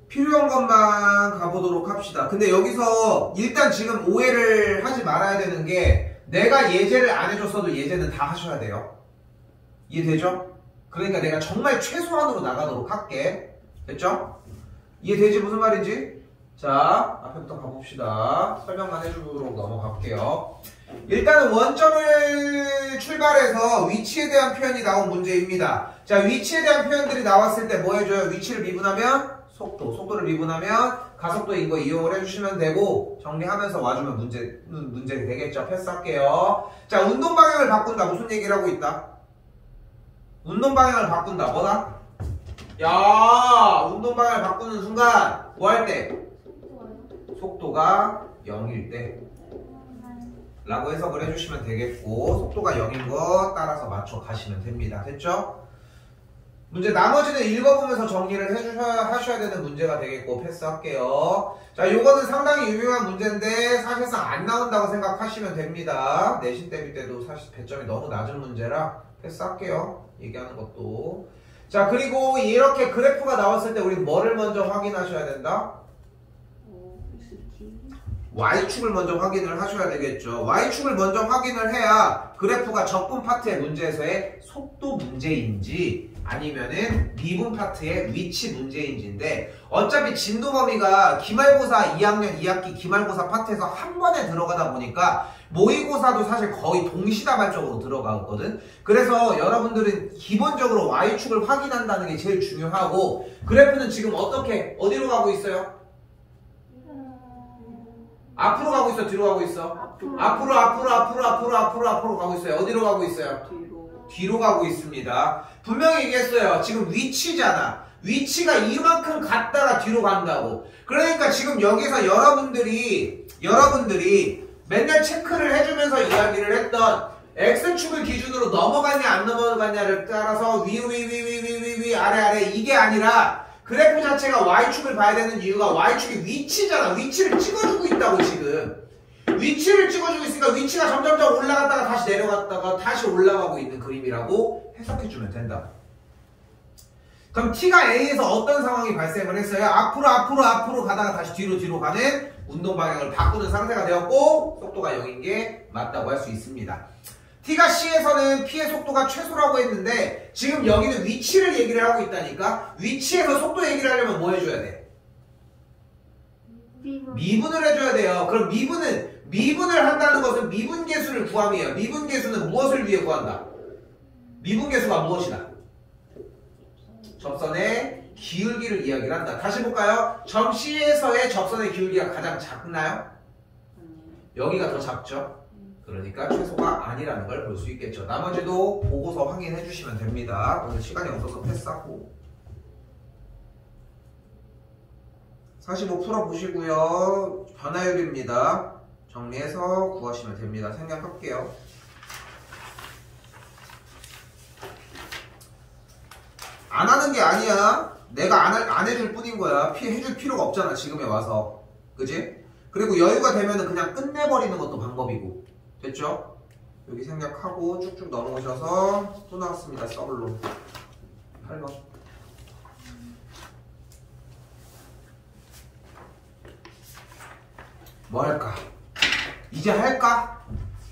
필요한 것만 가보도록 합시다. 근데 여기서 일단 지금 오해를 하지 말아야 되는 게 내가 예제를 안 해줬어도 예제는 다 하셔야 돼요. 이해되죠? 그러니까 내가 정말 최소한으로 나가도록 할게. 됐죠? 이해되지? 무슨 말인지? 자, 앞에부터 가봅시다. 설명만 해주도록 넘어갈게요. 일단은 원점을 출발해서 위치에 대한 표현이 나온 문제입니다. 자, 위치에 대한 표현들이 나왔을 때 뭐 해줘요? 위치를 미분하면 속도를 미분하면 가속도인 거 이용을 해주시면 되고 정리하면서 와주면 문제 되겠죠? 패스할게요. 자, 운동 방향을 바꾼다. 무슨 얘기를 하고 있다? 운동 방향을 바꾼다. 뭐다? 야, 운동 방향을 바꾸는 순간 뭐 할 때? 속도가 0일 때 라고 해석을 해주시면 되겠고 속도가 0인 거 따라서 맞춰 가시면 됩니다. 됐죠? 문제 나머지는 읽어보면서 정리를 하셔야 되는 문제가 되겠고 패스할게요. 자, 요거는 상당히 유명한 문제인데 사실상 안 나온다고 생각하시면 됩니다. 내신 대비 때도 사실 배점이 너무 낮은 문제라 패스할게요. 얘기하는 것도. 자, 그리고 이렇게 그래프가 나왔을 때 우리 뭐를 먼저 확인하셔야 된다? Y축을 먼저 확인을 하셔야 되겠죠. Y축을 먼저 확인을 해야 그래프가 적분 파트의 문제에서의 속도 문제인지 아니면은 미분 파트의 위치 문제인지인데 어차피 진도 범위가 기말고사 2학년 2학기 기말고사 파트에서 한 번에 들어가다 보니까 모의고사도 사실 거의 동시다발적으로 들어가거든. 그래서 여러분들은 기본적으로 Y축을 확인한다는 게 제일 중요하고 그래프는 지금 어디로 가고 있어요? 앞으로 가고 있어? 뒤로 가고 있어? 앞으로 가고 있어요. 어디로 가고 있어요? 뒤로 가고 있습니다. 분명히 얘기했어요. 지금 위치잖아. 위치가 이만큼 갔다가 뒤로 간다고. 그러니까 지금 여기서 여러분들이 맨날 체크를 해주면서 이야기를 했던 X축을 기준으로 넘어갔냐 안 넘어갔냐를 따라서 위 아래 이게 아니라 그래프 자체가 Y축을 봐야 되는 이유가 Y축이 위치잖아. 위치를 찍어주고 있다고 지금. 위치를 찍어주고 있으니까 위치가 점점점 올라갔다가 다시 내려갔다가 다시 올라가고 있는 그림이라고 해석해주면 된다. 그럼 T가 A에서 어떤 상황이 발생을 했어요? 앞으로 가다가 다시 뒤로 가는 운동 방향을 바꾸는 상태가 되었고 속도가 0인 게 맞다고 할 수 있습니다. T가 C에서는 P의 속도가 최소라고 했는데 지금 여기는 위치를 얘기를 하고 있다니까. 위치에서 속도 얘기를 하려면 뭐 해줘야 돼? 미분을 해줘야 돼요. 그럼 미분을 한다는 것은 미분계수를 구함이에요. 미분계수는 무엇을 위해 구한다? 미분계수가 무엇이다? 접선의 기울기를 이야기를 한다. 다시 볼까요? 점 C에서의 접선의 기울기가 가장 작나요? 여기가 더 작죠? 그러니까 최소가 아니라는 걸 볼 수 있겠죠. 나머지도 보고서 확인해 주시면 됩니다. 오늘 시간이 없어서 패스하고 45 풀어보시고요. 변화율입니다. 정리해서 구하시면 됩니다. 생략할게요. 안 하는 게 아니야. 내가 안 해줄 뿐인 거야. 해줄 필요가 없잖아. 지금에 와서. 그지? 그리고 여유가 되면은 그냥 끝내버리는 것도 방법이고. 됐죠? 여기 생략하고 쭉쭉 넘어오셔서 또 나왔습니다. 더블로 8번. 뭐 할까? 이제 할까?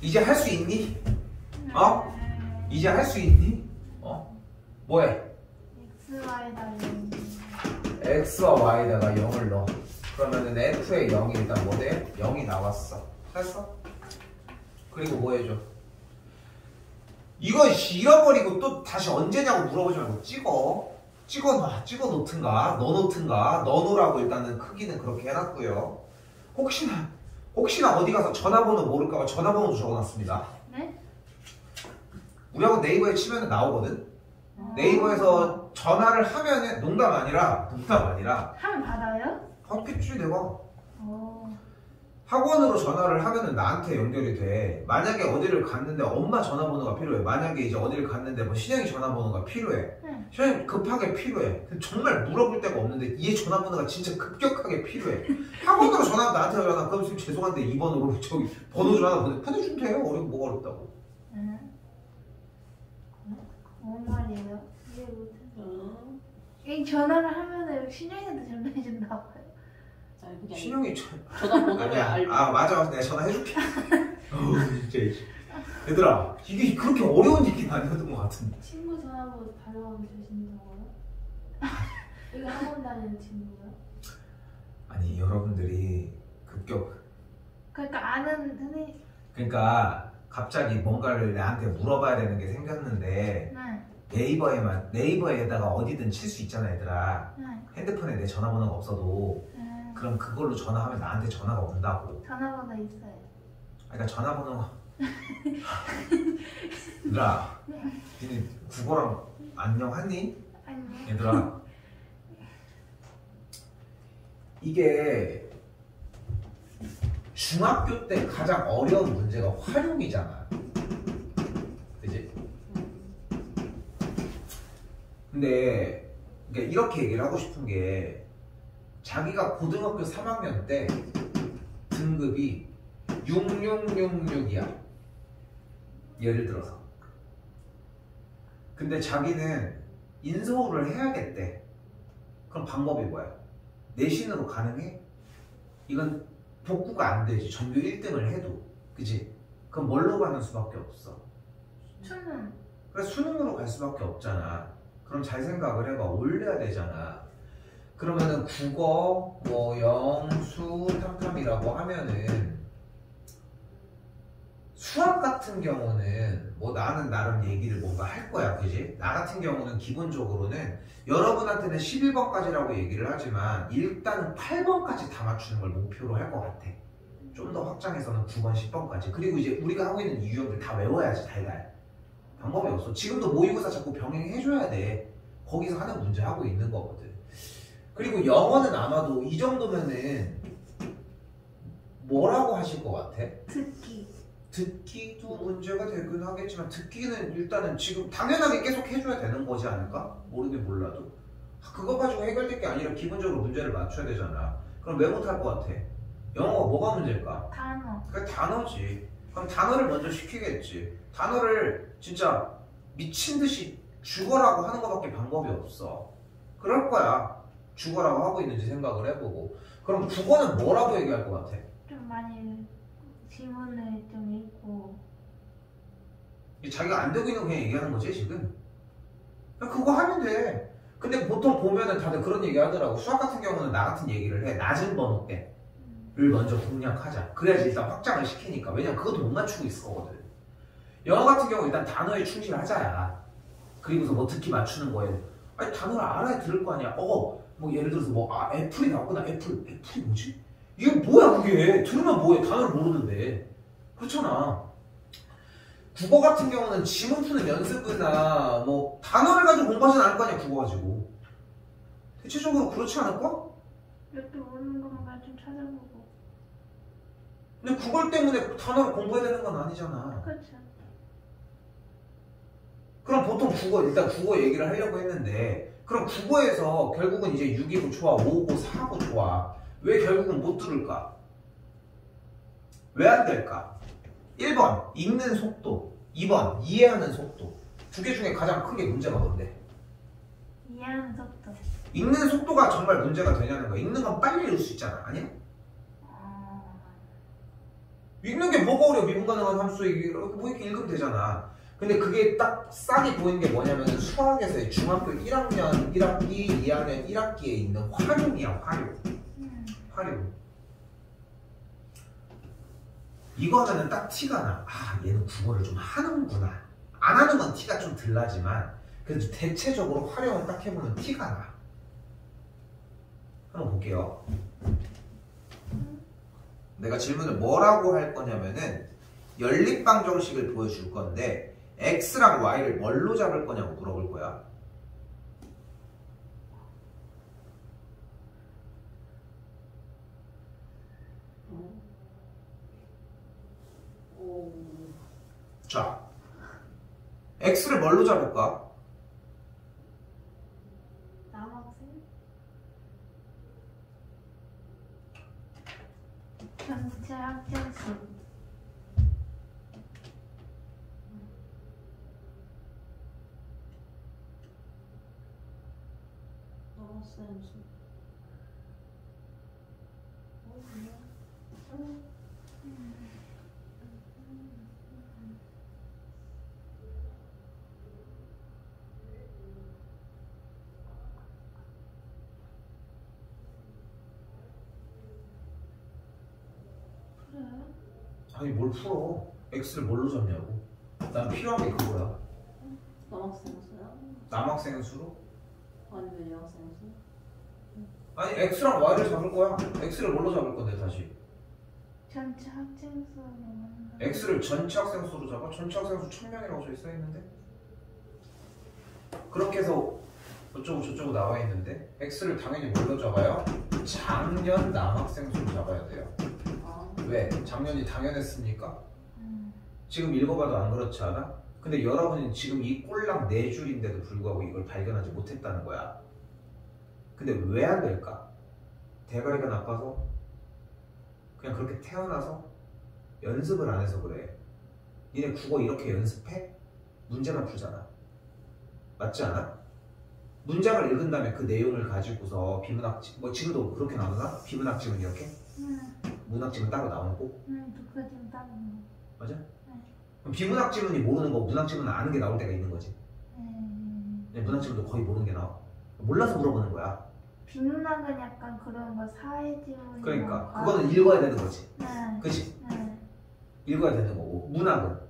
이제 할 수 있니? 이제 할 수 있니? 뭐해? X와 Y에다가 0을 넣어. 그러면은 F의 0이 일단 뭐 돼? 0이 나왔어. 됐어? 그리고 뭐 해줘? 이거 잃어버리고 또 다시 언제냐고 물어보지 말고 찍어 놓든가 넣어놓으라고 일단은 크기는 그렇게 해놨고요. 혹시나 어디 가서 전화번호 모를까봐 전화번호도 적어놨습니다. 네? 우리 학원 네이버에 치면은 나오거든. 네이버에서 전화를 하면은 농담 아니라 하면 받아요? 받겠지 내가. 학원으로 전화를 하면은 나한테 연결이 돼. 만약에 어디를 갔는데 엄마 전화번호가 필요해. 만약에 이제 어디를 갔는데 뭐 신영이 전화번호가 필요해. 신영이 급하게 필요해. 정말 물어볼 데가 없는데 얘 전화번호가 진짜 급격하게 필요해. 학원으로 전화하면 나한테 전화. 그럼 지금 죄송한데 2번으로 저기 번호 좀 하나 보내주면 돼요. 뭐가 어렵다고. 뭔 말이에요? 이해 못해서. 이 전화를 하면은 신영이한테 전화해준다고? 신용이 전화번호를 아니야. 알고. 아 맞아. 내가 전화해줄게. 어우 진짜. 얘들아 이게 그렇게 어려운 얘기는 아니었던 것 같은데. 친구 전화번호 바로 주신다고요? 이거 학원 다니는 친구요? 아니 여러분들이 급격 그러니까 아는 선생님. 그러니까 갑자기 뭔가를 나한테 물어봐야 되는 게 생겼는데 네. 네이버에다가 어디든 칠 수 있잖아 얘들아. 네. 핸드폰에 내 전화번호가 없어도 그럼 그걸로 전화하면 나한테 전화가 온다고. 전화번호 있어요. 그러니까 전화번호가 얘들아 니네 국어랑 안녕 하니? 아니요. 얘들아 이게 중학교 때 가장 어려운 문제가 활용이잖아. 그치? 근데 그러니까 이렇게 얘기를 하고 싶은 게 자기가 고등학교 3학년 때 등급이 6666이야. 예를 들어서. 근데 자기는 인서울을 해야겠대. 그럼 방법이 뭐야? 내신으로 가능해? 이건 복구가 안 되지. 전교 1등을 해도. 그치? 그럼 뭘로 가는 수밖에 없어? 수능. 그래 수능으로 갈 수밖에 없잖아. 그럼 잘 생각을 해봐. 올려야 되잖아. 그러면은 국어, 뭐 영수, 탐탐이라고 하면은 수학 같은 경우는 뭐 나는 나름 얘기를 뭔가 할 거야. 그지? 나 같은 경우는 기본적으로는 여러분한테는 11번까지라고 얘기를 하지만 일단은 8번까지 다 맞추는 걸 목표로 할 것 같아. 좀 더 확장해서는 9번, 10번까지. 그리고 이제 우리가 하고 있는 이 유형들 다 외워야지 달달. 방법이 없어. 지금도 모의고사 자꾸 병행해줘야 돼. 거기서 하는 문제 하고 있는 거거든. 그리고 영어는 아마도 이 정도면은 뭐라고 하실 것 같아? 듣기. 듣기도 문제가 되긴 하겠지만 듣기는 일단은 지금 당연하게 계속 해줘야 되는 거지 않을까? 모르긴 몰라도 그거 가지고 해결될 게 아니라 기본적으로 문제를 맞춰야 되잖아. 그럼 왜 못할 것 같아? 영어가 뭐가 문제일까? 단어. 그게 단어지. 그럼 단어를 먼저 시키겠지. 단어를 진짜 미친 듯이 죽어라고 하는 것밖에 방법이 없어. 그럴 거야. 죽어라고 하고 있는지 생각을 해보고. 그럼 국어는 뭐라고 얘기할 것 같아? 좀 많이 지문을 좀 읽고. 자기가 안 되고 있는 거 그냥 얘기하는 거지 지금? 그냥 그거 하면 돼. 근데 보통 보면은 다들 그런 얘기 하더라고. 수학 같은 경우는 나 같은 얘기를 해. 낮은 번호대를 먼저 공략하자. 그래야지 일단 확장을 시키니까. 왜냐면 그것도 못 맞추고 있을 거거든. 영어 같은 경우 일단 단어에 충실하자야. 그리고서 뭐 듣기 맞추는 거에 아니 단어를 알아야 들을 거 아니야. 뭐 예를 들어서 애플이 나왔구나. 애플이 뭐지? 이게 뭐야 그게? 들으면 뭐해? 단어를 모르는데. 그렇잖아. 국어 같은 경우는 지문 푸는 연습이나 뭐 단어를 가지고 공부하진 않을 거 아니야 국어 가지고. 대체적으로 그렇지 않을까? 몇 개 모르는 것만 좀 찾아보고. 근데 그걸 때문에 단어를 공부해야 되는 건 아니잖아. 그렇죠. 그럼 보통 일단 국어 얘기를 하려고 했는데 그럼 국어에서 결국은 이제 6이고 좋아, 5고 4고 좋아. 왜 결국은 못 들을까? 왜 안 될까? 1번 읽는 속도, 2번 이해하는 속도. 두 개 중에 가장 크게 문제가 뭔데? 이해하는 속도. 읽는 속도가 정말 문제가 되냐는 거야. 읽는 건 빨리 읽을 수 있잖아. 아니야? 읽는 게 뭐가 어려워. 미분 가능한 함수 뭐 이렇게 읽으면 되잖아. 근데 그게 딱 싹이 보이는 게 뭐냐면 수학에서의 중학교 1학년 1학기, 2학년 1학기에 있는 활용이야. 활용. 이거 하면은 딱 티가 나. 아 얘는 국어를 좀 하는구나. 안 하는 건 티가 좀 덜 나지만 그래도 대체적으로 활용을 딱 해보면 티가 나. 한번 볼게요. 내가 질문을 뭐라고 할 거냐면은 연립방정식을 보여줄 건데 x랑 y를 뭘로 잡을 거냐고 물어볼 거야. 자, x를 뭘로 잡을까? 남학생? 전체 학생수. 남학생 수. 아니 뭘 풀어? X를 뭘로 잡냐고. 난 필요한 게 그거야. 남학생 수요? 남학생 수로? 아니면 여학생 수? 아니 X랑 Y를 잡을 거야. X를 뭘로 잡을 건데 다시? 전체 학생 수로. X를 전체 학생 수로 잡아? 전체 학생 수 1000명이라고 써 있는데? 그렇게 해서 어쩌고 저쩌고 나와 있는데 X를 당연히 뭘로 잡아요? 작년 남학생 수로 잡아야 돼요. 왜? 작년이 당연했습니까? 지금 읽어봐도 안 그렇지 않아? 근데 여러분은 지금 이 꼴랑 4줄인데도 불구하고 이걸 발견하지 못했다는 거야. 근데 왜 안 될까? 대가리가 나빠서? 그냥 그렇게 태어나서? 연습을 안 해서 그래. 니네 국어 이렇게 연습해? 문제만 풀잖아. 맞지 않아? 문장을 읽은 다음에 그 내용을 가지고서 비문학집, 뭐 지금도 그렇게 나오나? 비문학집은 이렇게? 문학집은 따로 나오고? 독서집은 따로 나오고. 맞아? 그럼 비문학지문이 모르는 거 문학지문은 아는 게 나올 때가 있는 거지. 문학지문도 거의 모르는 게 나와. 몰라서 물어보는 거야. 비문학은 약간 그런 거 사회지문. 그러니까 그거는 읽어야 되는 거지. 네. 그치? 네. 읽어야 되는 거고 문학은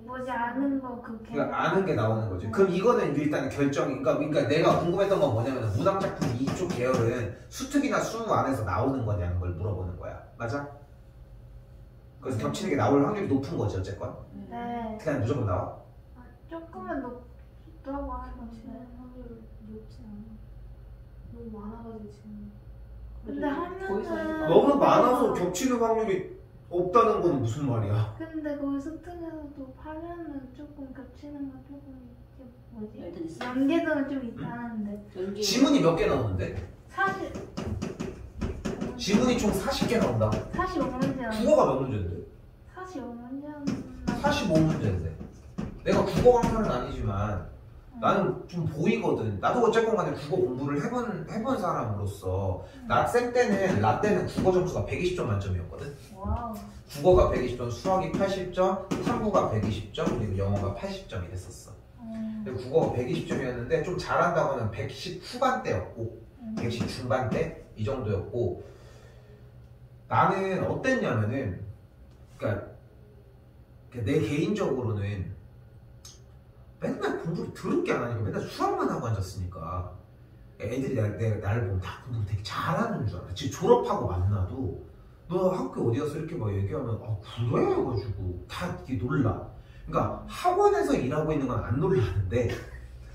뭐지 아는 거 그렇게. 그러니까 아는 게 나오는 거지. 그럼 이거는 일단 결정이 그러니까 내가 궁금했던 건 뭐냐면 문학 작품 이쪽 계열은 수특이나 수 안에서 나오는 거냐는 걸 물어보는 거야. 맞아? 그래서 겹치는 게 나올 확률이 높은 거지 어쨌건. 네. 그냥 무조건 나와? 조금은 높다고 하는데 확률 높지 않아. 너무 많아가지고 지금. 근데 근데 하면은 너무 많아서 겹치는 확률이 없다는 건 무슨 말이야? 근데 거기 수특에서도 하면은 조금 겹치는 거 조금 있지. 뭐지? 일단 있어. 연계도는 좀 있다는데 연기. 지문이 몇 개 나오는데? 사실 지문이 총 40개 나온다고? 45문제였나? 국어가 몇 문제인데? 45문제였나? 45문제인데 내가 국어 강사는 아니지만 나는 좀 보이거든. 나도 어쨌건 간에 국어 공부를 해본 사람으로서 나 쌤 때는 라 때는 국어 점수가 120점 만점이었거든. 와우. 국어가 120점, 수학이 80점, 탐구가 120점, 그리고 영어가 80점이 됐었어. 근데 국어가 120점이었는데 좀 잘한다고는 110 후반대였고 110 중반대 이 정도였고 나는 어땠냐면은 그러니까 내 개인적으로는 맨날 공부를 더럽게 안 하니까 맨날 수학만 하고 앉았으니까 애들이 나를 보면 다 공부를 되게 잘하는 줄 알아. 지금 졸업하고 만나도 너 학교 어디 갔어? 이렇게 막 얘기하면 아 그래? 해가지고 다 이렇게 놀라. 그러니까 학원에서 일하고 있는 건 안 놀라는데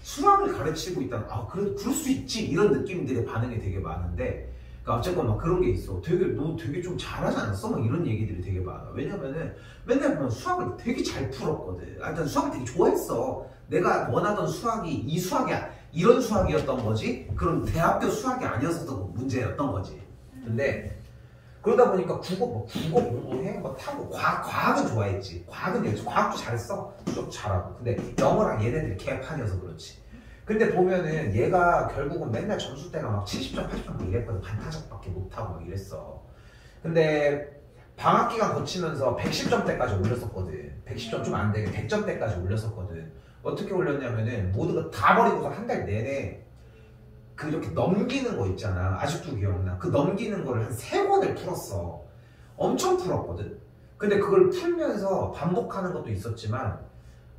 수학을 가르치고 있다는 아 그래도 그럴 수 있지 이런 느낌들의 반응이 되게 많은데 그러니까 어쨌건 막 그런 게 있어. 너 되게 좀 잘하지 않았어? 막 이런 얘기들이 되게 많아. 왜냐면은 맨날 보면 수학을 되게 잘 풀었거든. 일단 수학을 되게 좋아했어. 내가 원하던 수학이 이 수학이 이런 수학이었던 거지 그런 대학교 수학이 아니었었던 문제였던 거지. 근데 그러다 보니까 국어 공부해 뭐 타고 과학은 좋아했지. 과학도 잘했어. 수학도 잘하고. 근데 영어랑 얘네들이 개판이어서 그렇지. 근데 보면은 얘가 결국은 맨날 점수대가 막 70점, 80점 막 이랬거든. 반타작밖에 못하고 막 이랬어. 근데 방학 기간 거치면서 110점대까지 올렸었거든. 110점 좀 안 되게 100점대까지 올렸었거든. 어떻게 올렸냐면은 모든 거 다 버리고서 한 달 내내 그 이렇게 넘기는 거 있잖아. 아직도 기억나. 그 넘기는 거를 한 3권을 풀었어. 엄청 풀었거든. 근데 그걸 풀면서 반복하는 것도 있었지만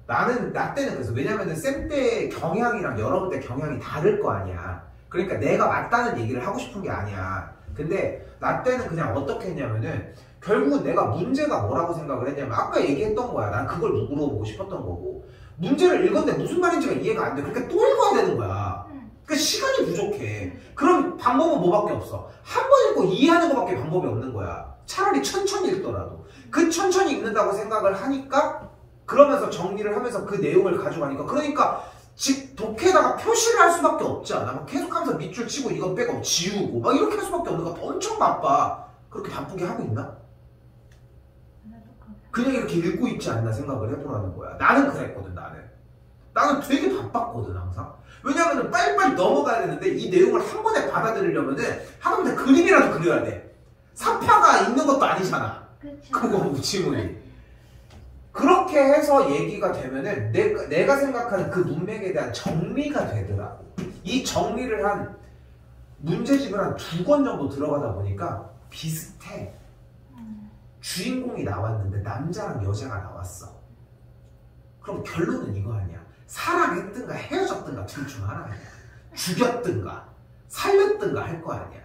나 때는 그래서 왜냐면은 쌤 때 경향이랑 여러분 때 경향이 다를 거 아니야. 그러니까 내가 맞다는 얘기를 하고 싶은 게 아니야. 근데 나 때는 그냥 어떻게 했냐면은 결국은 내가 문제가 뭐라고 생각을 했냐면 아까 얘기했던 거야. 난 그걸 물어보고 싶었던 거고 문제를 읽었는데 무슨 말인지가 이해가 안 돼. 그러니까 또 읽어야 되는 거야. 그러니까 시간이 부족해. 그럼 방법은 뭐밖에 없어. 한 번 읽고 이해하는 것밖에 방법이 없는 거야. 차라리 천천히 읽더라도 그 천천히 읽는다고 생각을 하니까 그러면서 정리를 하면서 그 내용을 가져가니까 그러니까 독해에다가 표시를 할 수밖에 없지 않아. 막 계속하면서 밑줄 치고 이거 빼고 지우고 막 이렇게 할 수밖에 없는 거야. 엄청 바빠. 그렇게 바쁘게 하고 있나? 그냥 이렇게 읽고 있지 않나 생각을 해보라는 거야. 나는 그랬거든. 나는 나는 되게 바빴거든 항상. 왜냐면은 빨리빨리 넘어가야 되는데 이 내용을 한 번에 받아들이려면은 하다못해 그림이라도 그려야 돼. 사파가 있는 것도 아니잖아. 그쵸. 그거 지문이. 그렇게 해서 얘기가 되면은 내가 생각하는 그 문맥에 대한 정리가 되더라고. 이 정리를 한 문제집을 한 2권 정도 들어가다 보니까 비슷해. 주인공이 나왔는데 남자랑 여자가 나왔어. 그럼 결론은 이거 아니야. 사랑했든가 헤어졌든가 둘 중 하나 아니야. 죽였든가 살렸든가 할 거 아니야.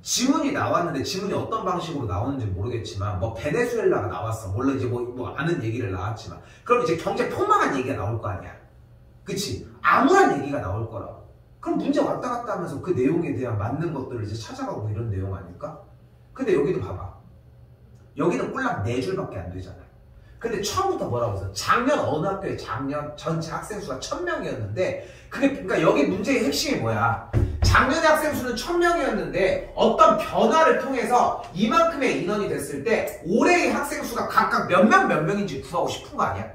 지문이 나왔는데 지문이 어떤 방식으로 나오는지 모르겠지만 뭐 베네수엘라가 나왔어. 물론 이제 뭐 아는 얘기를 나왔지만 그럼 이제 경제 폭망한 얘기가 나올 거 아니야. 그치? 암울한 얘기가 나올 거라고. 그럼 문제 왔다 갔다 하면서 그 내용에 대한 맞는 것들을 이제 찾아가고 이런 내용 아닐까? 근데 여기도 봐봐. 여기는 꼴랑 4줄밖에 안 되잖아. 근데 처음부터 뭐라고 했어? 작년 어느 학교에 작년 전체 학생 수가 1000명이었는데 그러니까 여기 문제의 핵심이 뭐야? 작년에 학생 수는 1000명이었는데 어떤 변화를 통해서 이만큼의 인원이 됐을 때 올해의 학생 수가 각각 몇 명인지 구하고 싶은 거 아니야?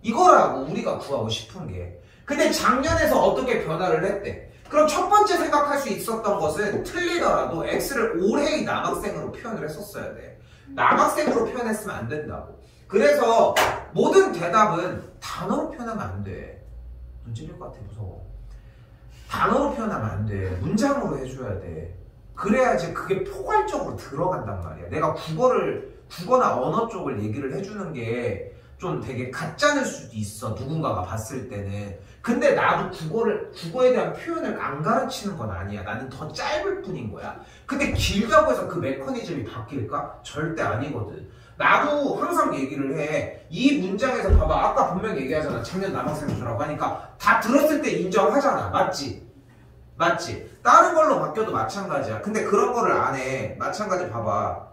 이거라고 우리가 구하고 싶은 게. 근데 작년에서 어떻게 변화를 했대? 그럼 첫 번째 생각할 수 있었던 것은 틀리더라도 X를 올해의 남학생으로 표현을 했었어야 돼. 남학생으로 표현했으면 안 된다고. 그래서 모든 대답은 단어로 표현하면 안 돼. 눈 찔릴 것 같아. 무서워. 단어로 표현하면 안 돼. 문장으로 해줘야 돼. 그래야지 그게 포괄적으로 들어간단 말이야. 내가 국어나 언어 쪽을 얘기를 해주는 게 좀 되게 가짜일 수도 있어. 누군가가 봤을 때는. 근데 나도 국어에 대한 표현을 안 가르치는 건 아니야. 나는 더 짧을 뿐인 거야. 근데 길다고 해서 그 메커니즘이 바뀔까? 절대 아니거든. 나도 항상 얘기를 해. 이 문장에서 봐봐. 아까 분명히 얘기하잖아. 작년 남학생 수라고 하니까 다 들었을 때 인정하잖아. 맞지? 맞지? 다른 걸로 바뀌어도 마찬가지야. 근데 그런 거를 안 해. 마찬가지 봐봐.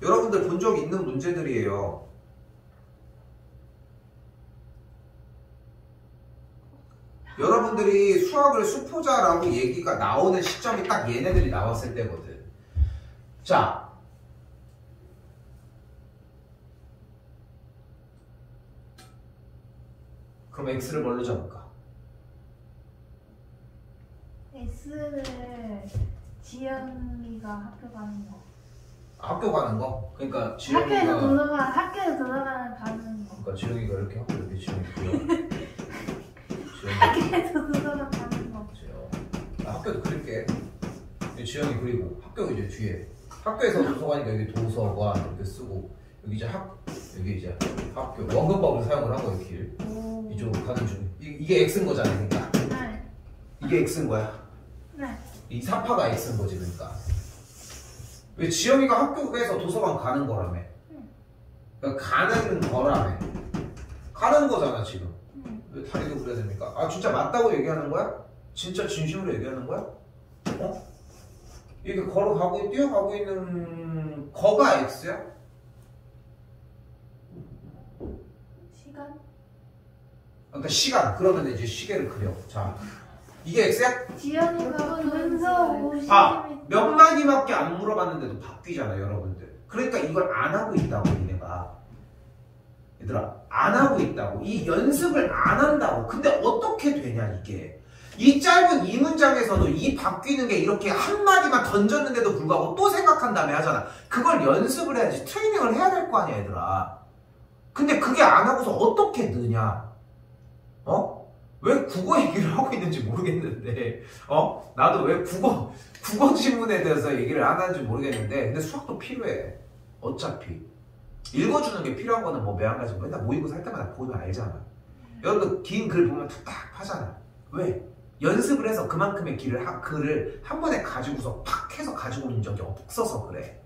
여러분들 본 적 있는 문제들이에요. 여러분들이 수학을 수포자라고 얘기가 나오는 시점이 딱 얘네들이 나왔을 때거든. 자, 그럼 X를 뭘로 잡을까? S를 지영이가 학교 가는 거. 학교 가는 거? 그러니까 학교에서 돌아가는 가는 거. 그러니까 지영이가 이렇게 하고 이렇게 지영이 학교에서 돌아가는 거. 학교도 그릴게. 지영이 그리고 학교 이제 뒤에 학교에서 도서관이니까 여기 도서관 이렇게 쓰고 여기 이제 여기 이제 학교 원근법을 사용을 한 거예요. 길 이쪽으로 가는 중. 이게 X인 거잖아. 그러니까 네. 이게 X인 거야. 네. 이 사파가 X인 거지. 그러니까 왜 지영이가 학교에서 도서관 가는 거라며. 그러니까 가는 거라며. 가는 거잖아 지금. 왜 다리도 그려야 됩니까? 아 진짜 맞다고 얘기하는 거야? 진짜 진심으로 얘기하는 거야? 어? 이게 뛰어가고 있는 거가 X야? 시간? 그러니까 시간. 그러면 이제 시계를 그려. 자, 이게 X야? 지영이가 분서 50. 몇 마디밖에 안 물어봤는데도 바뀌잖아 여러분들. 그러니까 이걸 안 하고 있다고 얘네가. 얘들아 안 하고 있다고. 이 연습을 안 한다고. 근데 어떻게 되냐 이게. 이 짧은 이 문장에서도 이 바뀌는 게 이렇게 한마디만 던졌는데도 불구하고 또 생각한 다음에 하잖아. 그걸 연습을 해야지. 트레이닝을 해야 될 거 아니야 얘들아. 근데 그게 안 하고서 어떻게 느냐. 어? 왜 국어 얘기를 하고 있는지 모르겠는데 나도 왜 국어 지문에 대해서 얘기를 안 하는지 모르겠는데 근데 수학도 필요해. 어차피 읽어주는 게 필요한 거는 뭐 매한가지 맨날 모의고사 할 때마다 보면 알잖아. 여러분들 긴 글 보면 툭탁하잖아. 왜? 연습을 해서 그만큼의 글을 한 번에 가지고서 팍 해서 가지고 온 적이 없어서 그래.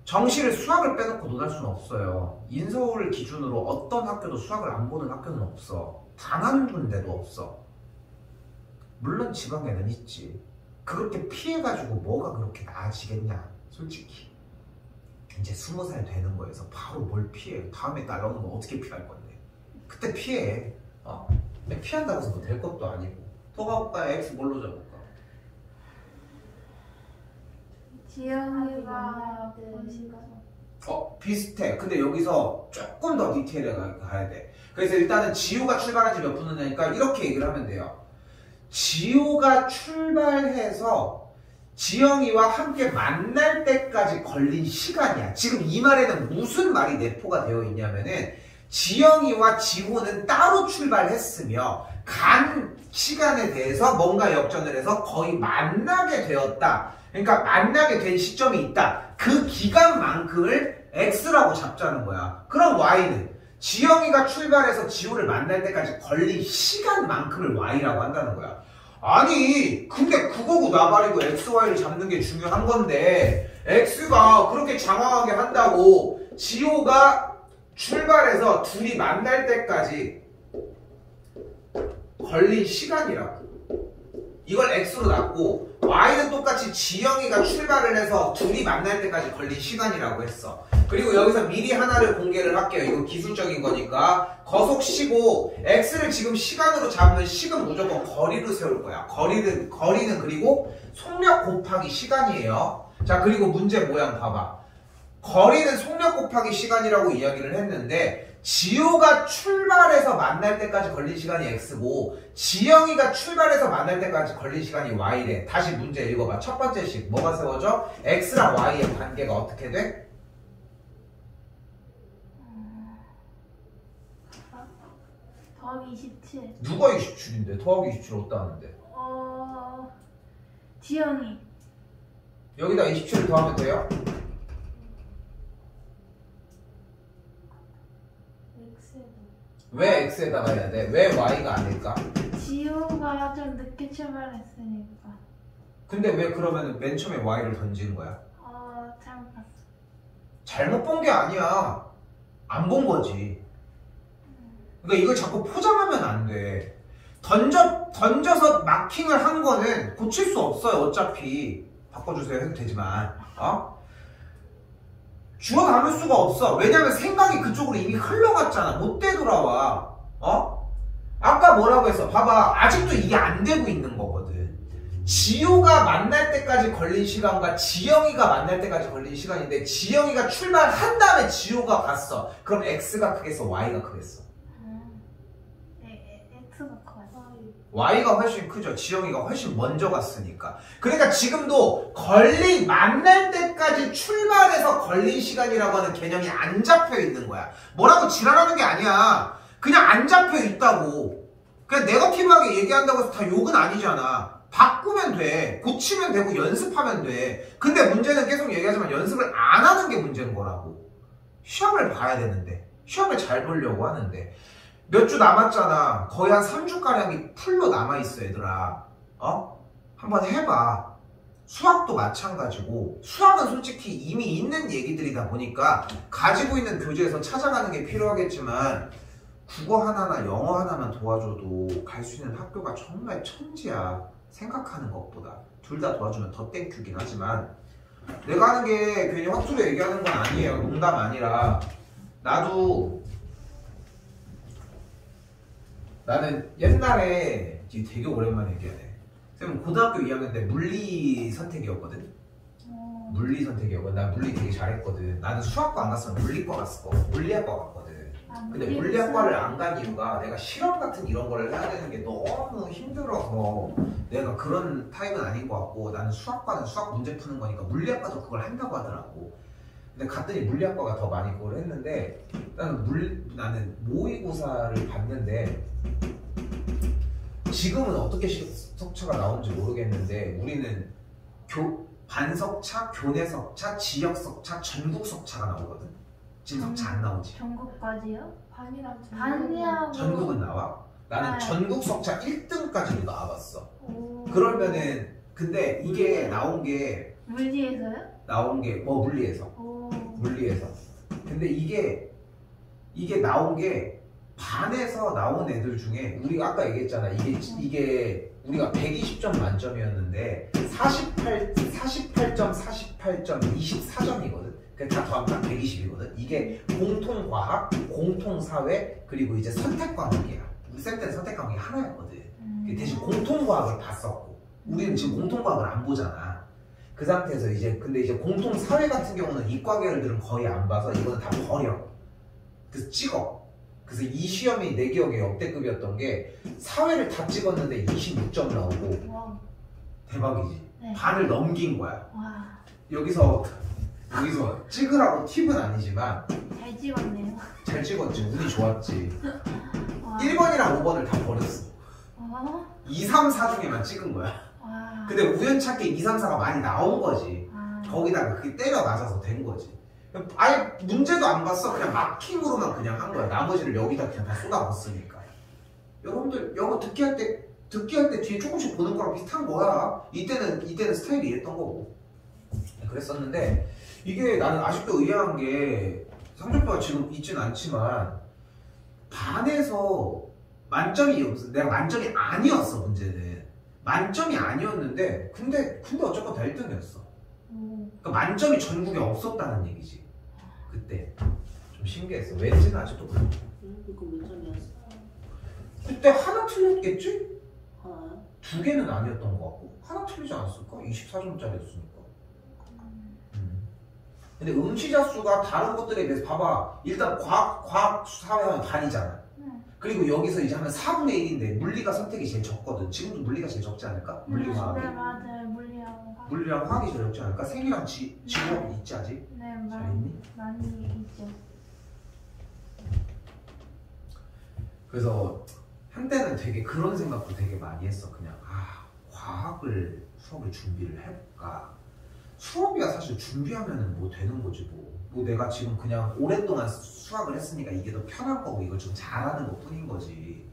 정시를 수학을 빼놓고 논할 수는 없어요. 인서울을 기준으로 어떤 학교도 수학을 안 보는 학교는 없어. 단 한 군데도 없어. 물론 지방에는 있지. 그렇게 피해가지고 뭐가 그렇게 나아지겠냐 솔직히. 이제 20살 되는 거에서 바로 뭘 피해. 다음에 날아오는 거 어떻게 피할 건데. 그때 피해. 피한다고 해서 뭐 될 것도 아니고. 더 가볼까? X 뭘로 잡을까? 지영이가 50. 비슷해. 근데 여기서 조금 더 디테일하게 가야 돼. 그래서 일단은 지호가 출발한 지 몇 분 후냐니까 이렇게 얘기를 하면 돼요. 지호가 출발해서 지영이와 함께 만날 때까지 걸린 시간이야. 지금 이 말에는 무슨 말이 내포가 되어 있냐면은 지영이와 지호는 따로 출발했으며 간 시간에 대해서 뭔가 역전을 해서 거의 만나게 되었다. 그러니까 만나게 된 시점이 있다. 그 기간만큼을 X라고 잡자는 거야. 그럼 Y는 지영이가 출발해서 지호를 만날 때까지 걸린 시간만큼을 Y라고 한다는 거야. 아니 근데 그거고 나발이고 XY를 잡는 게 중요한 건데 X가 그렇게 장황하게 한다고 지호가 출발해서 둘이 만날 때까지 걸린 시간이라고. 이걸 X로 놨고 Y는 똑같이 지영이가 출발을 해서 둘이 만날 때까지 걸린 시간이라고 했어. 그리고 여기서 미리 하나를 공개를 할게요. 이거 기술적인 거니까 거속시고 X를 지금 시간으로 잡으면 식은 무조건 거리로 세울 거야. 거리는 그리고 속력 곱하기 시간이에요. 자 그리고 문제 모양 봐봐. 거리는 속력 곱하기 시간이라고 이야기를 했는데 지호가 출발해서 만날 때까지 걸린 시간이 X고 지영이가 출발해서 만날 때까지 걸린 시간이 Y래. 다시 문제 읽어봐. 첫 번째 식 뭐가 세워져? X랑 Y의 관계가 어떻게 돼? 더하기 27. 누가 27인데? 더하기 27 어디다 하는데? 지영이. 여기다 27을 더하면 돼요? 왜 X에다가 해야 돼? 왜 Y가 아닐까? 지호가 좀 늦게 출발했으니까. 근데 왜 그러면 맨 처음에 Y를 던진 거야? 잘못 봤어. 잘못 본 게 아니야. 안 본 거지. 그러니까 이걸 자꾸 포장하면 안 돼. 던져서 마킹을 한 거는 고칠 수 없어요. 어차피 바꿔주세요 해도 되지만 주워 담을 수가 없어. 왜냐면 생각이 그쪽으로 이미 흘러갔잖아. 못 되돌아와. 아까 뭐라고 했어? 봐봐. 아직도 이게 안 되고 있는 거거든. 지호가 만날 때까지 걸린 시간과 지영이가 만날 때까지 걸린 시간인데 지영이가 출발한 다음에 지호가 갔어. 그럼 X가 크겠어? Y가 크겠어? X가 커요. Y가 훨씬 크죠. 지영이가 훨씬 먼저 갔으니까. 그러니까 지금도 만날 때까지 출발해서 걸린 시간이라고 하는 개념이 안 잡혀 있는 거야. 뭐라고 지랄하는 게 아니야. 그냥 안 잡혀 있다고. 그냥 네거티브하게 얘기한다고 해서 다 욕은 아니잖아. 바꾸면 돼. 고치면 되고 연습하면 돼. 근데 문제는 계속 얘기하지만 연습을 안 하는 게 문제인 거라고. 시험을 봐야 되는데. 시험을 잘 보려고 하는데. 몇 주 남았잖아. 거의 한 3주가량이 풀로 남아있어 얘들아. 한번 해봐. 수학도 마찬가지고 수학은 솔직히 이미 있는 얘기들이다 보니까 가지고 있는 교재에서 찾아가는 게 필요하겠지만 국어 하나나 영어 하나만 도와줘도 갈 수 있는 학교가 정말 천지야. 생각하는 것보다. 둘 다 도와주면 더 땡큐긴 하지만 내가 하는 게 괜히 확투로 얘기하는 건 아니에요. 농담 아니라 나는 옛날에 되게 오랜만에 얘기하네. 쌤 고등학교 2학년 때 물리 선택이었거든. 물리 선택이었거든. 난 물리 되게 잘했거든. 나는 수학과 안 갔으면 물리과 갔을 거. 물리학과 갔거든. 근데 물리학과를 안 간 이유가 내가 실험 같은 이런 거를 해야 되는 게 너무 힘들어서 내가 그런 타입은 아닌 것 같고 나는 수학과는 수학 문제 푸는 거니까 물리학과도 그걸 한다고 하더라고. 근데 갔더니 물리학과가 더 많이 그걸 했는데 나는 모의고사를 봤는데 지금은 어떻게 석차가 나오는지 모르겠는데 우리는 반석차, 교내석차, 지역석차, 전국석차가 나오거든. 지금 석차 안 나오지. 전국까지요? 반이랑 전국은 나와? 나는 네. 전국석차 1등까지도 나와봤어. 그러면은 근데 이게 나온 게 물리에서요? 물리에서. 물리에서. 근데 이게 나온 게 반에서 나온 애들 중에 우리 아까 얘기했잖아. 이게 우리가 120점 만점이었는데 48점, 48점, 24점이거든. 다 더하면 딱 120이거든. 이게 공통과학, 공통사회, 그리고 이제 선택과목이야. 우리 쌤 때는 선택과목이 하나였거든. 대신 공통과학을 봤었고 우리는 지금 공통과학을 안 보잖아. 그 상태에서 이제 근데 이제 공통 사회 같은 경우는 이과 계열들은 거의 안 봐서 이거는 다 버려. 그래서 찍어. 그래서 이 시험이 내 기억에 역대급이었던 게 사회를 다 찍었는데 26점 나오고 와. 대박이지. 네. 반을 넘긴 거야. 와. 여기서 찍으라고 팁은 아니지만 잘 찍었네요. 잘 찍었지. 운이 좋았지. 와. 1번이랑 5번을 다 버렸어. 2, 3, 4 중에만 찍은 거야. 와. 근데 우연찮게 2, 3, 4가 많이 나온 거지. 와. 거기다가 그게 때려 맞아서 된 거지. 아예 문제도 안 봤어. 그냥 마킹으로만 그냥 한 거야. 나머지를 여기다 그냥 다 쏟아붓으니까. 여러분들 영어 듣기 할 때 뒤에 조금씩 보는 거랑 비슷한 거야. 이때는 스타일이 이랬던 거고. 그랬었는데 이게 나는 아직도 의아한 게 성적표가 지금 있진 않지만 반에서 만점이 없어. 내가 만점이 아니었어. 문제는 만점이 아니었는데 근데 어쨌건 다 1등이었어. 그러니까 만점이 전국에 없었다는 얘기지. 그때 좀 신기했어. 왠지는 아직도 그래. 그거 몇 점이었어? 그때 하나 틀렸겠지? 하나요? 두 개는 아니었던 것 같고 하나 틀리지 않았을까? 24점짜리였으니까. 근데 응시자 수가 다른 것들에 비해서 봐봐. 일단 과학 사회하면 반이잖아. 그리고 여기서 이제 하면 4분의 1인데 물리가 선택이 제일 적거든. 지금도 물리가 제일 적지 않을까? 물리화학이. 네, 맞아요. 물리하고 화학. 물리랑 화학이 제일 적지 않을까? 생이랑 지구학이 있지 아직? 네, 잘 있니? 많이 있죠. 그래서 한때는 되게 그런 생각도 되게 많이 했어. 그냥 수업을 준비를 해볼까? 수업이야 사실 준비하면은 뭐 되는 거지 뭐. 뭐 내가 지금 그냥 오랫동안 수학을 했으니까 이게 더 편한 거고 이걸 좀 잘하는 것 뿐인 거지.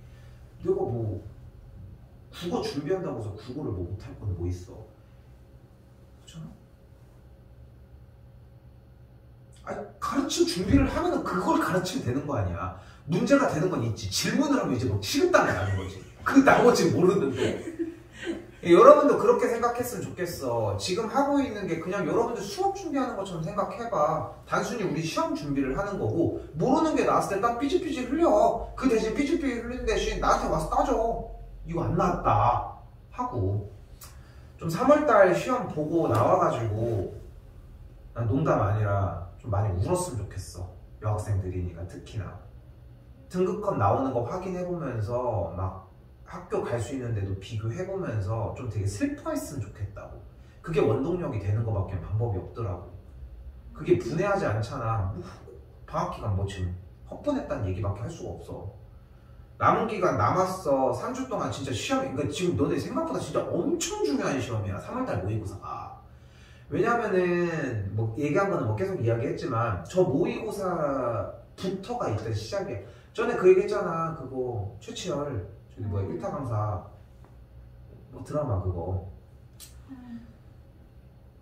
내가 뭐 국어 준비한다고 해서 국어를 뭐 못할 건 뭐 있어. 그렇잖아? 아니 가르칠 준비를 하면은 그걸 가르치면 되는 거 아니야. 문제가 되는 건 있지. 질문을 하면 이제 뭐 취급당해 가는 거지. 그 나머지 모르는데. 여러분도 그렇게 생각했으면 좋겠어. 지금 하고 있는 게 그냥 여러분들 수업 준비하는 것처럼 생각해봐. 단순히 우리 시험 준비를 하는 거고 모르는 게 나왔을 때 딱 삐질삐질 흘려. 그 대신 삐질삐질 흘리는 대신 나한테 와서 따져. 이거 안 나왔다 하고. 좀 3월달 시험 보고 나와가지고 난 농담 아니라 좀 많이 울었으면 좋겠어. 여학생들이니까 특히나. 등급컷 나오는 거 확인해보면서 막 학교 갈 수 있는데도 비교해보면서 좀 되게 슬퍼했으면 좋겠다고. 그게 원동력이 되는 것밖에 방법이 없더라고. 그게 분해하지 않잖아. 방학기간 뭐 지금 헛분했다는 얘기밖에 할 수가 없어. 남은 기간 남았어. 3주 동안 진짜 시험이, 그러니까 지금 너네 생각보다 진짜 엄청 중요한 시험이야. 3월달 모의고사가. 왜냐면은 뭐 얘기한 거는 뭐 계속 이야기했지만 저 모의고사부터가 일단 시작이야. 전에 그 얘기 했잖아. 그거 최치열 저기 뭐야 1타 강사 뭐 드라마 그거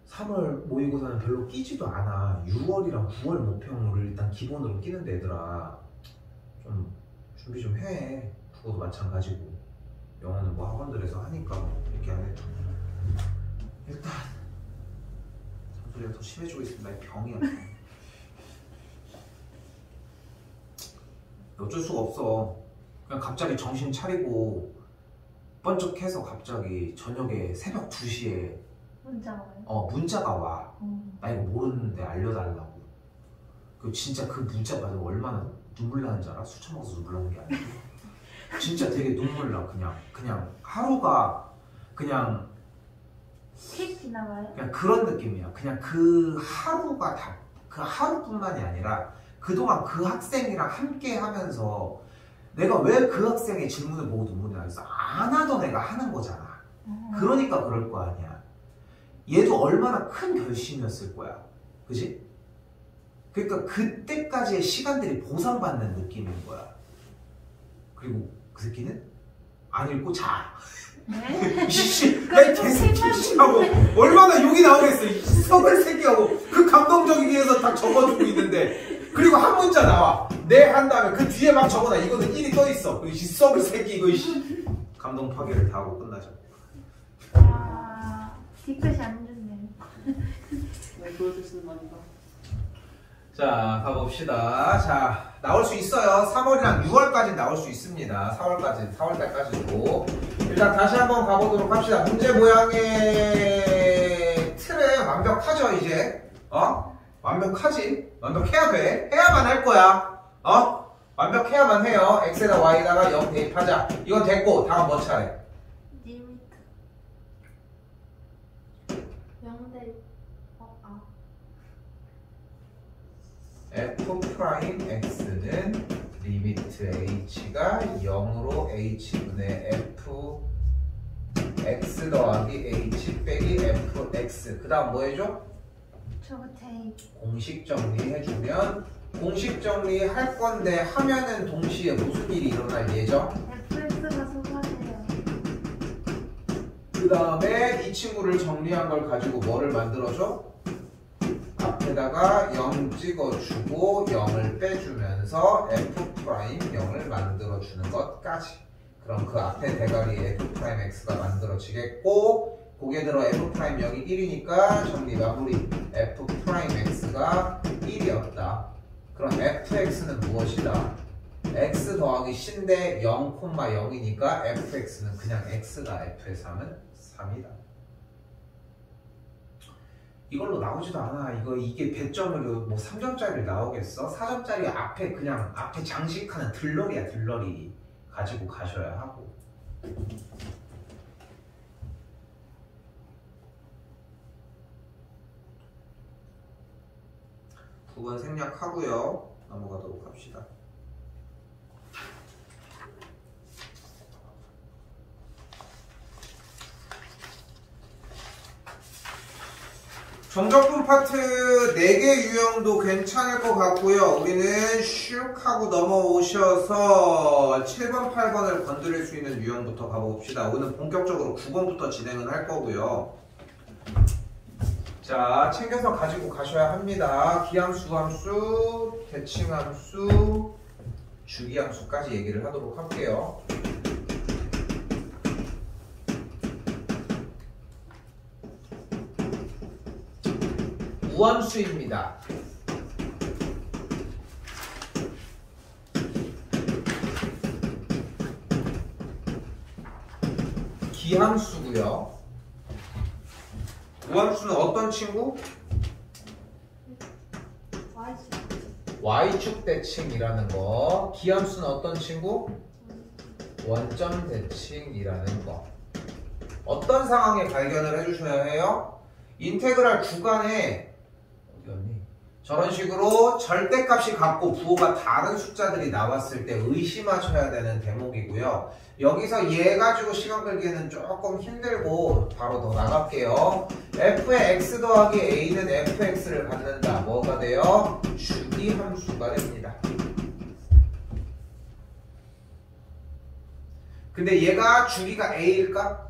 3월 모의고사는 별로 끼지도 않아. 6월이랑 9월 모평을 일단 기본으로 끼는데 얘들아 좀 준비 좀 해. 국어도 마찬가지고 영어는 뭐 학원들에서 하니까 뭐 이렇게 안 해. 일단 잔소리가 더 심해지고 있습니다. 이 병이야. 어쩔 수가 없어. 그냥 갑자기 정신 차리고 번쩍해서 갑자기 저녁에 새벽 2시에 문자가 와요? 문자가 와. 나 이거 모르는데 알려달라고. 그 진짜 그 문자 받으면 얼마나 눈물 나는 줄 알아? 술 처먹어서 눈물 나는 게 아니고 진짜 되게 눈물 나. 그냥 하루가 그냥 휙 지나가요? 그냥 그런 느낌이야. 그냥 그 하루가 다 그 하루뿐만이 아니라 그동안 그 학생이랑 함께 하면서 내가 왜 그 학생의 질문을 보고 눈물이 나겠어? 안 하던 애가 하는 거잖아. 그러니까 그럴 거 아니야. 얘도 얼마나 큰 결심이었을 거야. 그지? 그러니까 그때까지의 시간들이 보상받는 느낌인 거야. 그리고 그 새끼는 안 읽고 자. 네? 이씨, 야, 이 개새끼 하고 얼마나 욕이 나오겠어. 이 썩을 새끼하고 그 감동적이게 해서 딱 적어주고 있는데 그리고 한 문자 나와. 네 한 다음에 그 뒤에 막 적어놔. 이거는 1이 떠있어. 이 썩을 새끼 이거 이씨. 감동 파괴를 다 하고 끝나죠. 뒤끝이 안 좋네요. 네, 보여주시는 거니까. 자, 가봅시다. 자, 나올 수 있어요. 3월이랑 6월까지 나올 수 있습니다. 4월달까지도. 일단 다시 한번 가보도록 합시다. 문제 모양의 틀은 하면 완벽하죠 이제. 완벽하지. 완벽해야 돼. 해야만 할 거야. 완벽해야만 해요. x에다 y에다가 0 대입하자. 이건 됐고 다음 뭐 차례? 리미트. 0대 f 프라임 x는 리미트 h가 0으로 h분의 f x 더하기 h 빼기 fx 그 다음 뭐 해줘? 저거 대입. 공식 정리해주면 공식 정리할 건데 하면은 동시에 무슨 일이 일어날 예정? fx가 소가돼요. 그 다음에 이 친구를 정리한 걸 가지고 뭐를 만들어줘? 앞에다가 0 찍어주고 0을 빼주면서 f' 0을 만들어주는 것까지. 그럼 그 앞에 대가리에 f'x가 만들어지겠고 고개 들어 f'0이 1이니까 정리 마무리. f'x가 1이었다. 그럼 fx는 무엇이다? x 더하기 c인데 0,0이니까 fx는 그냥 x다. f에서 하면 3이다. 이걸로 나오지도 않아. 이게 배점으로 뭐 3점짜리를 나오겠어? 4점짜리 앞에 그냥 앞에 장식하는 들러리야. 들러리 가지고 가셔야 하고. 두 번 생략하고요. 넘어가도록 합시다. 정적분 파트 4개 유형도 괜찮을 것 같고요. 우리는 슉 하고 넘어오셔서 7번, 8번을 건드릴 수 있는 유형부터 가봅시다. 오늘 본격적으로 9번부터 진행을 할 거고요. 자, 챙겨서 가지고 가셔야 합니다. 기함수 함수, 대칭함수, 주기함수까지 얘기를 하도록 할게요. 무함수입니다. 기함수고요. 무함수는 어떤 친구? y축 대칭이라는 거. 기함수는 어떤 친구? 원점 대칭이라는 거. 어떤 상황에 발견을 해주셔야 해요? 인테그랄 구간에 어디였니? 저런 식으로 절대값이 같고 부호가 다른 숫자들이 나왔을 때 의심하셔야 되는 대목이고요. 여기서 얘 가지고 시간 끌기에는 조금 힘들고 바로 더 나갈게요. f의 x 더하기 a는 fx를 갖는다. 뭐가 돼요? 주기함수가 됩니다. 근데 얘가 주기가 a일까?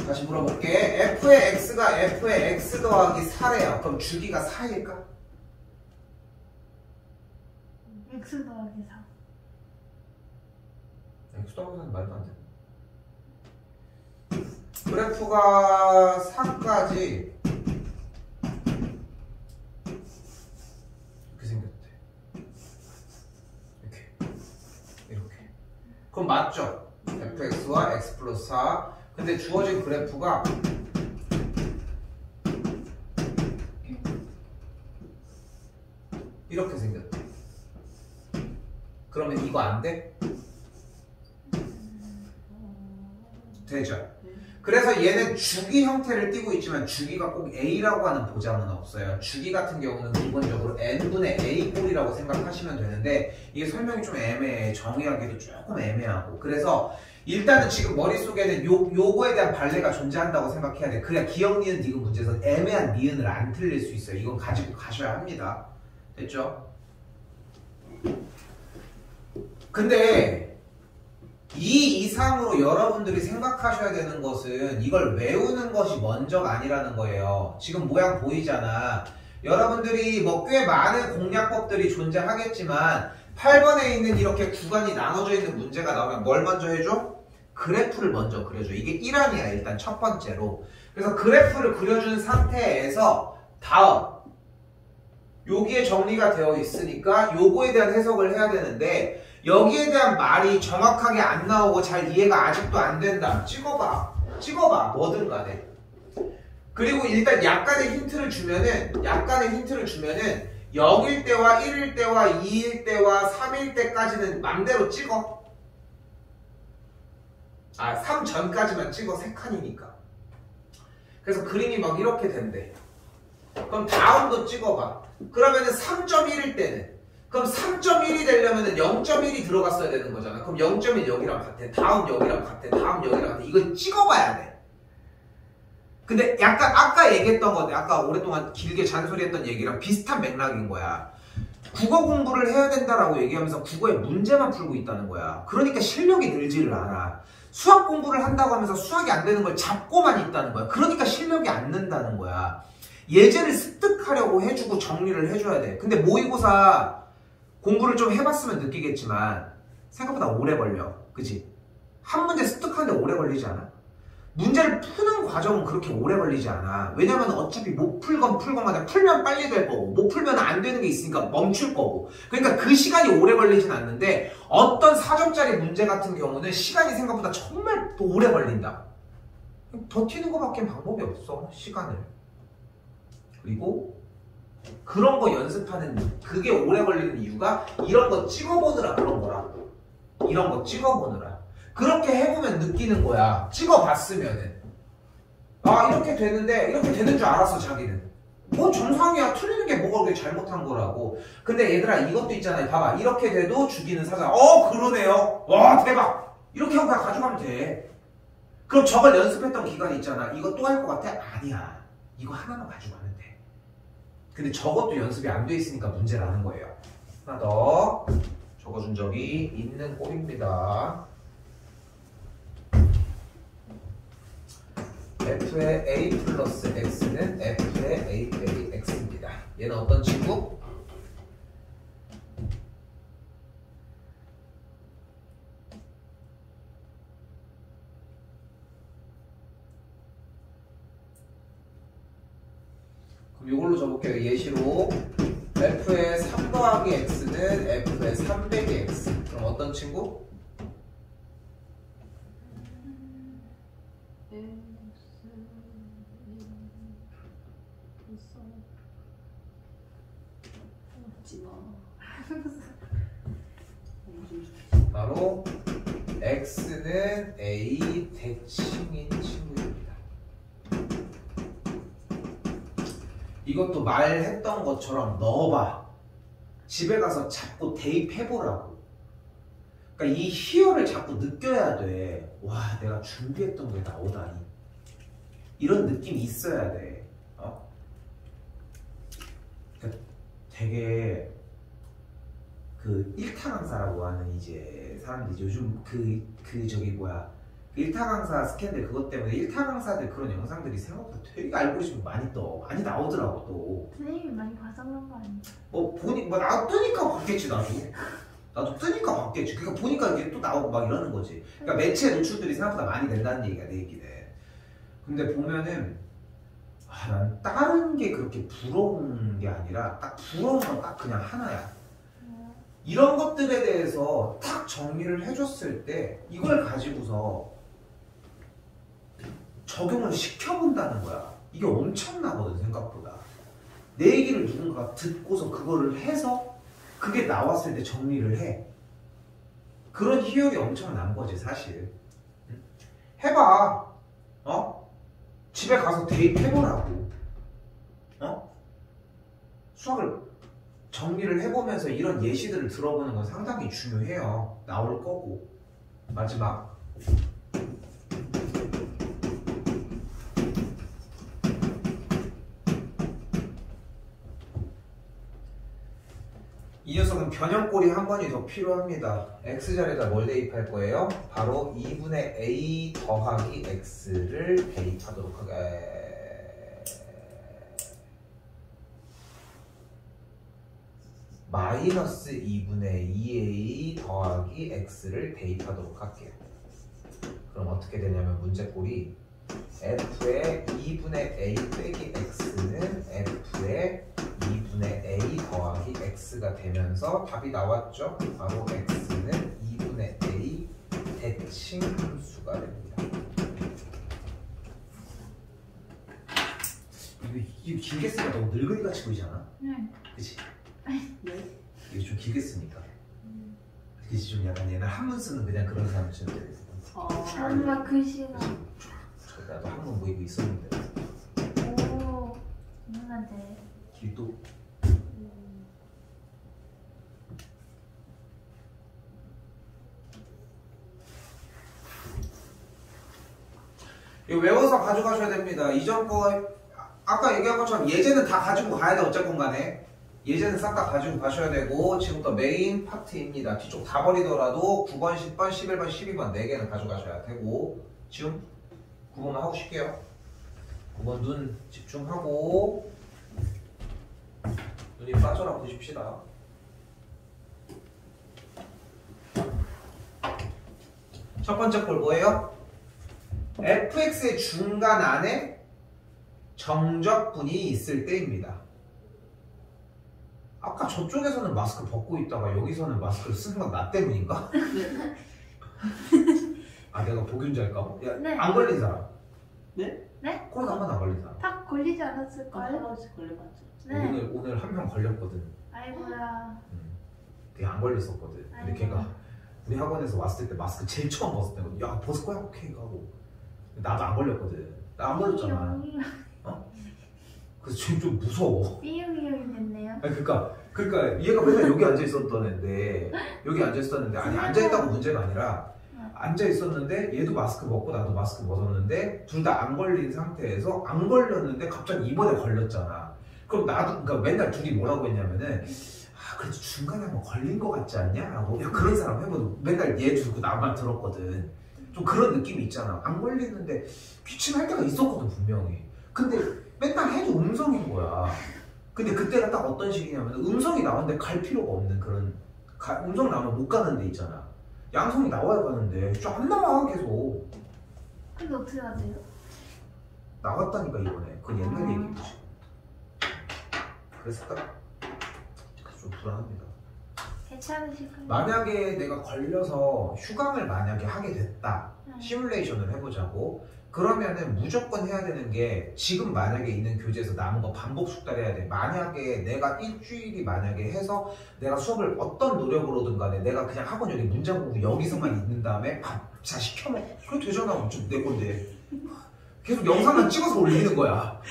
다시 물어볼게. f의 x가 f의 x 더하기 4래요. 그럼 주기가 4일까? x 더하기 4. x 더하기 4는 말도 안 돼. 그래프가 4까지 이렇게 생겼대. 이렇게. 그럼 맞죠? fx와 x 플러스 4. 근데 주어진 그래프가 이렇게 생겼대. 그러면 이거 안 돼? 되죠? 그래서 얘는 주기 형태를 띠고 있지만 주기가 꼭 A라고 하는 보장은 없어요. 주기 같은 경우는 기본적으로 n분의 A 꼴이라고 생각하시면 되는데 이게 설명이 좀 애매해. 정의하기도 조금 애매하고. 그래서 일단은 지금 머릿속에는 요거에 대한 발레가 존재한다고 생각해야 돼. 그래야 기억, 니은, 디귿 문제에서 애매한 니은을 안 틀릴 수 있어요. 이건 가지고 가셔야 합니다. 됐죠? 근데 이 이상으로 여러분들이 생각하셔야 되는 것은 이걸 외우는 것이 먼저가 아니라는 거예요. 지금 모양 보이잖아. 여러분들이 뭐 꽤 많은 공략법들이 존재하겠지만 8번에 있는 이렇게 구간이 나눠져 있는 문제가 나오면 뭘 먼저 해줘? 그래프를 먼저 그려줘. 이게 1안이야 일단 첫 번째로. 그래서 그래프를 그려준 상태에서 다음 여기에 정리가 되어 있으니까 요거에 대한 해석을 해야 되는데 여기에 대한 말이 정확하게 안 나오고 잘 이해가 아직도 안 된다. 찍어봐. 뭐든 간에. 그리고 일단 약간의 힌트를 주면은 0일 때와 1일 때와 2일 때와 3일 때까지는 맘대로 찍어. 3 전까지만 찍어. 3칸이니까. 그래서 그림이 막 이렇게 된대. 그럼 다음도 찍어봐. 그러면은 3.1일 때는, 그럼 3.1이 되려면은 0.1이 들어갔어야 되는 거잖아. 그럼 0.1 여기랑 같아. 다음 여기랑 같아. 다음 여기랑 같아. 이건 찍어봐야 돼. 근데 약간 아까 얘기했던 건데, 아까 오랫동안 길게 잔소리했던 얘기랑 비슷한 맥락인 거야. 국어 공부를 해야 된다라고 얘기하면서 국어의 문제만 풀고 있다는 거야. 그러니까 실력이 늘지를 않아. 수학 공부를 한다고 하면서 수학이 안 되는 걸 잡고만 있다는 거야. 그러니까 실력이 안 는다는 거야. 예제를 습득하려고 해주고 정리를 해줘야 돼. 근데 모의고사 공부를 좀 해봤으면 느끼겠지만 생각보다 오래 걸려. 그치? 한 문제 습득하는데 오래 걸리지 않아? 문제를 푸는 과정은 그렇게 오래 걸리지 않아. 왜냐면 어차피 못 풀건 간에 풀면 빨리 될 거고, 못 풀면 안 되는 게 있으니까 멈출 거고. 그러니까 그 시간이 오래 걸리진 않는데 어떤 4점짜리 문제 같은 경우는 시간이 생각보다 정말 또 오래 걸린다. 버티는 거밖에 방법이 없어. 시간을. 그리고 그런 거 연습하는 그게 오래 걸리는 이유가 이런 거 찍어보느라 그런 거라고. 이런 거 찍어보느라. 그렇게 해보면 느끼는 거야. 찍어봤으면은. 이렇게 되는데 이렇게 되는 줄 알았어 자기는. 뭐 정상이야. 틀리는 게 뭐가 그렇게 잘못한 거라고. 근데 얘들아 이것도 있잖아요. 봐봐. 이렇게 돼도 죽이는 사자. 그러네요. 와 대박. 이렇게 하고 그냥 가져가면 돼. 그럼 저걸 연습했던 기간이 있잖아. 이거 또 할 것 같아? 아니야. 이거 하나만 가져가면 돼. 근데 저것도 연습이 안 돼 있으니까 문제라는 거예요. 하나 더 적어준 적이 있는 꼴입니다. f의 a 플러스 x는 f의 a 빼기 x입니다. 얘는 어떤 친구? 그럼 이걸로 적을게요. 예시로 f의 3 더하기 x는 f의 3 빼기 x. 그럼 어떤 친구? 바로 x는 a 대칭인 친구입니다. 이것도 말했던 것처럼 넣어봐. 집에 가서 자꾸 대입해보라고. 그러니까 이 희열을 자꾸 느껴야 돼. 와, 내가 준비했던 게 나오다니. 이런 느낌이 있어야 돼. 그러니까 되게 그 일타 강사라고 하는 이제 사람들이 요즘 그 일타 강사 스캔들 그것 때문에 일타 강사들 그런 영상들이 생각보다 되게 알고리즘 많이 나오더라고 또. 선생님이 많이 봐서 그런 거 아니에요? 나도 뜨니까 봤겠지 나도 뜨니까 봤겠지. 그러니까 보니까 이게 또 나오고 막 이러는 거지. 그러니까 매체 노출들이 생각보다 많이 된다는 얘기가 내 얘기는. 근데 보면은 난 다른 게 그렇게 부러운 게 아니라 딱 부러운 건 딱 그냥 하나야. 이런 것들에 대해서 탁 정리를 해줬을 때 이걸 가지고서 적용을 시켜본다는 거야. 이게 엄청나거든 생각보다. 내 얘기를 누군가 듣고서 그거를 해서 그게 나왔을 때 정리를 해. 그런 희열이 엄청난 거지 사실. 해봐. 집에 가서 대입해보라고. 수학을 정리를 해보면서 이런 예시들을 들어보는 건 상당히 중요해요. 나올 거고. 마지막. 이 녀석은 변형꼴이 한 번이 더 필요합니다. x자리에다 뭘 대입할 거예요? 바로 2분의 a 더하기 x를 대입하도록 하게. 마이너스 2분의 2a 더하기 x를 대입하도록 할게요. 그럼 어떻게 되냐면 문제꼴이 f의 2분의 a 빼기 x는 f의 2분의 a 더하기 x가 되면서 답이 나왔죠? 바로 x는 fx는 2분의 a 대칭 함수가 됩니다. 이거 길게 쓰니까 너무 늙은이 같이 보이지 않아? 네. 그치? 네. 이거 좀 길게 쓰니까. 그치? 좀 약간 옛날 한문 쓰는 그냥 그런 사람처럼 돼. 엄마 글씨가. 나도 한문 뭐 이거 있었는데. 오. 궁금한데. 길도. 이거 외워서 가져가셔야 됩니다. 이전 거 아까 얘기한 것처럼 예제는 다 가지고 가야 돼. 어쨌건 간에 예제는 싹 다 가지고 가셔야 되고 지금부터 메인 파트입니다. 뒤쪽 다 버리더라도 9번, 10번, 11번, 12번 4개는 가져가셔야 되고 지금 9번만 하고 쉴게요. 9번 눈 집중하고 눈이 빠져라 보십시다. 첫 번째 꼴 뭐예요? fx의 중간 안에 정적분이 있을 때입니다. 아까 저쪽에서는 마스크 벗고 있다가 여기서는 마스크를 쓰는 건 나 때문인가? 네. 아 내가 복균자일까? 야, 네. 안 걸린 사람? 네? 네? 코로나 한 번 안 걸린 사람? 딱 걸리지 않았을까요? 하나씩 걸려봤죠. 네. 오늘 한 명 걸렸거든. 아이고야. 걔 안 걸렸었거든. 근데 아이고. 걔가 우리 학원에서 왔을 때 마스크 제일 처음 벗을 때 야 벗을 거야? 오케이 하고 나도 안 걸렸거든. 나 안 걸렸잖아. 그래서 지금 좀 무서워. 삐용삐용이 됐네요. 아니 그러니까 얘가 맨날 여기 앉아 있었던 애인데 여기 앉아 있었는데 아니 앉아 있다고 문제가 아니라 앉아 있었는데 얘도 마스크 벗고 나도 마스크 벗었는데 둘 다 안 걸린 상태에서 안 걸렸는데 갑자기 이번에 걸렸잖아. 그럼 나도 그러니까 맨날 둘이 뭐라고 했냐면은 아 그래도 중간에 한번 걸린 거 같지 않냐? 라고 야 그런 사람 해봐도 맨날 얘 두고 나만 들었거든. 좀 그런 느낌이 있잖아. 안 걸리는데 귀찮을 때가 있었거든 분명히. 근데 맨날 해도 음성인 거야. 근데 그때가 딱 어떤 식이냐면 음성이 나오는데 갈 필요가 없는 그런 음성 나오면 못 가는 데 있잖아. 양성이 나와야 가는데 좀 안 나와 계속. 근데 어떻게 하세요? 나갔다니까 이번에. 그건 옛날 얘기지. 그래서 딱 좀 불안합니다. 괜찮으실까요? 만약에 내가 걸려서 휴강을 만약에 하게 됐다. 네. 시뮬레이션을 해보자고. 그러면은 무조건 해야 되는 게 지금 만약에 있는 교재에서 남은 거 반복 숙달해야 돼. 만약에 내가 일주일이 만약에 해서 내가 수업을 어떤 노력으로든 간에 내가 그냥 학원 여기 문장 공부 여기서만 있는 다음에 밥 잘 시켜먹 그래 되잖아. 어차피 내 건데 계속 영상만 찍어서 올리는 거야.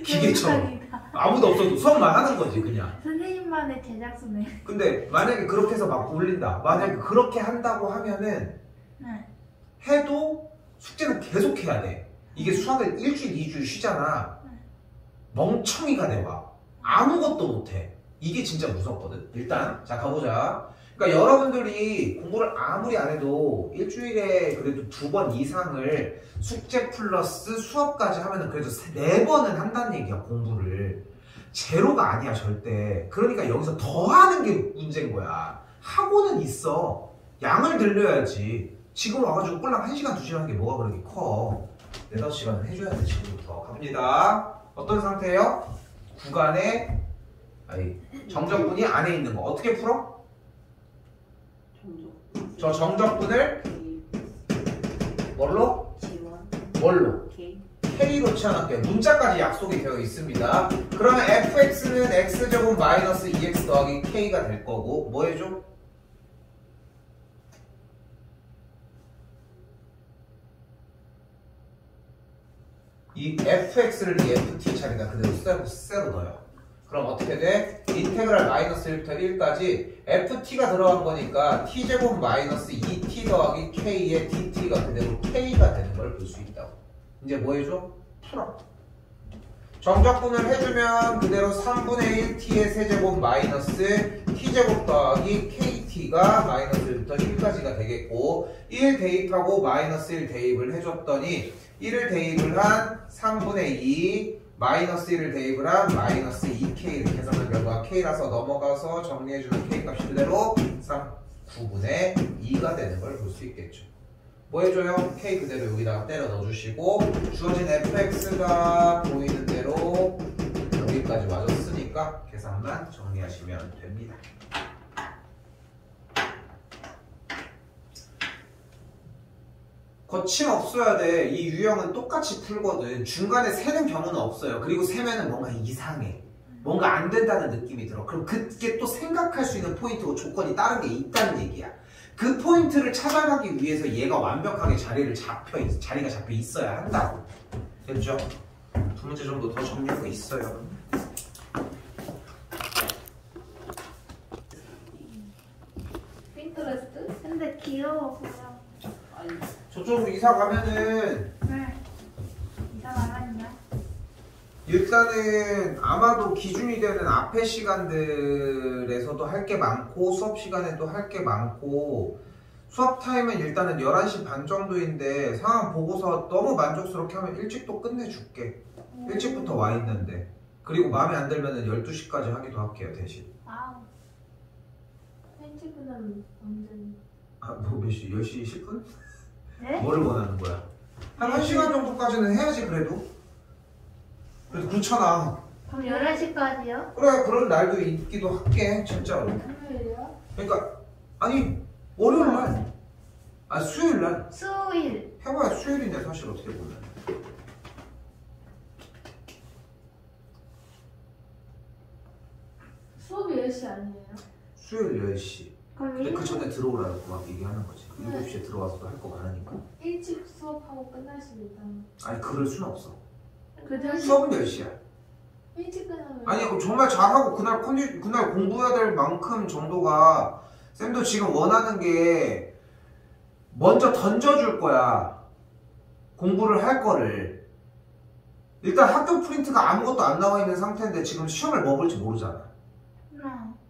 기계처럼 아무도 없어도 수업만 하는 거지 그냥. 선생님만의 제작소네. 근데 만약에 그렇게 해서 막 올린다. 만약에 그렇게 한다고 하면은 네. 해도 숙제는 계속 해야 돼. 이게 수학을 일주일, 2주일 쉬잖아. 멍청이가 돼와. 아무것도 못해. 이게 진짜 무섭거든. 일단 자 가보자. 그러니까 여러분들이 공부를 아무리 안 해도 일주일에 그래도 2번 이상을 숙제 플러스 수업까지 하면은 그래도 4번은 한다는 얘기야 공부를. 제로가 아니야 절대. 그러니까 여기서 더 하는 게 문제인 거야. 학원은 있어. 양을 늘려야지. 지금 와가지고 꼴랑 1시간, 2시간 하는 게 뭐가 그렇게 커. 4, 5시간은 해줘야 돼 지금부터. 갑니다. 어떤 상태예요? 구간에 정적분이 안에 있는 거. 어떻게 풀어? 정적. 저 정적분을 뭘로? G1. 뭘로? K. K로 치환할게요. 문자까지 약속이 되어 있습니다. 그러면 fx는 x제곱 마이너스 2x 더하기 k가 될 거고 뭐 해줘? 이 fx를 이 ft 자리에다 그대로 쎄로 넣어요. 그럼 어떻게 돼? 인테그랄 마이너스 1부터 1까지 ft가 들어간 거니까 t제곱 마이너스 2t 더하기 k의 dt가 그대로 k가 되는 걸 볼 수 있다고. 이제 뭐 해줘? 풀어. 정적분을 해주면 그대로 3분의 1t의 세제곱 마이너스 t제곱 더하기 kt가 마이너스 1부터 1까지가 되겠고 1 대입하고 마이너스 1 대입을 해줬더니 1을 대입을 한 3분의 2 마이너스 1을 대입을 한 마이너스 2k를 계산한 결과 k라서 넘어가서 정리해주는 k값이 그대로 9분의 2가 되는 걸 볼 수 있겠죠. 뭐 해줘요? k 그대로 여기다가 때려 넣어주시고 주어진 fx가 보이는 대로 여기까지 와줬으니까 계산만 정리하시면 됩니다. 거침없어야 돼. 이 유형은 똑같이 풀거든. 중간에 세는 경우는 없어요. 그리고 세면은 뭔가 이상해. 뭔가 안 된다는 느낌이 들어. 그럼 그게 또 생각할 수 있는 포인트고 조건이 다른 게 있다는 얘기야. 그 포인트를 찾아가기 위해서 얘가 완벽하게 자리가 잡혀 있어야 한다고. 됐죠? 두 문제 정도 더 정리하고 있어요. 핀터레스트? 근데 귀여워 보여. 아니 저쪽으로 이사 가면은 네. 이사 나가냐? 일단은 아마도 기준이 되는 앞에 시간들에서도 할 게 많고 수업 시간에도 할 게 많고 수업 타임은 일단은 11시 반 정도인데 상황 보고서 너무 만족스럽게 하면 일찍 또 끝내줄게. 일찍부터 와 있는데. 그리고 마음에 안 들면은 12시까지 하기도 할게요 대신. 와우. 펜치크는 언제? 뭐 몇 시? 10시 10분? 네? 뭐를 원하는 거야? 한 1시간 정도까지는 해야지 그래도. 그래도 그렇잖아. 그럼 11시까지요? 그래 그런 날도 있기도 할게 진짜로. 금요일이야? 그러니까 아니 월요일 날, 수요일 날 수요일. 해봐야 수요일인데 사실 어떻게 보면. 수업이 10시 아니에요? 수요일 10시. 그럼 근데 그 일- 전에 들어오라고 막 얘기하는 거지. 네. 7시에 들어와서도 할 거 많으니까. 일찍 수업하고 끝날 수도 있다. 아니 그럴 순 없어. 그 수업은 10시야. 일찍 끝나면 아니 정말 잘하고 그날 그날 공부해야 될 만큼 정도가 쌤도 지금 원하는 게 먼저 던져줄 거야. 공부를 할 거를. 일단 학교 프린트가 아무것도 안 나와 있는 상태인데 지금 시험을 뭐 볼지 모르잖아.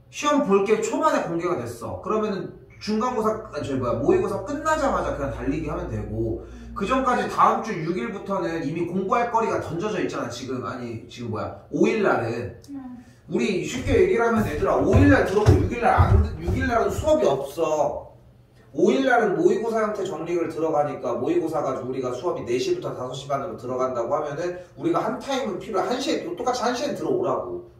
시험 볼 게 초반에 공개가 됐어. 그러면은 중간고사, 모의고사 끝나자마자 그냥 달리기 하면 되고, 그 전까지 다음 주 6일부터는 이미 공부할 거리가 던져져 있잖아, 지금. 아니, 지금 5일날은. 우리 쉽게 얘기를 하면 얘들아, 5일날 들어오고 6일날은 수업이 없어. 5일날은 모의고사 형태 정리를 들어가니까, 모의고사 가지고 우리가 수업이 4시부터 5시 반으로 들어간다고 하면은, 우리가 한 타임은 필요해. 1시에, 똑같이 1시에 들어오라고.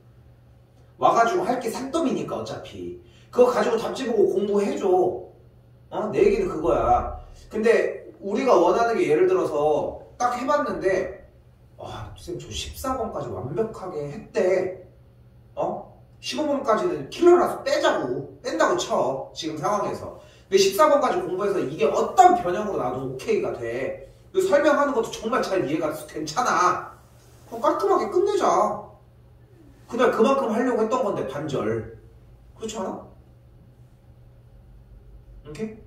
와가지고 할 게 산더미니까 어차피 그거 가지고 답지 보고 공부해줘. 내 얘기는 그거야. 근데 우리가 원하는 게 예를 들어서 딱 해봤는데 쌤 저 14번까지 완벽하게 했대. 15번까지는 킬러라서 뺀다고 쳐 지금 상황에서. 근데 14번까지 공부해서 이게 어떤 변형으로 나도 오케이가 돼. 그리고 설명하는 것도 정말 잘 이해가 돼서 괜찮아. 그럼 깔끔하게 끝내자. 그날 그만큼 하려고 했던 건데 반절. 그렇지 않아? 오케이?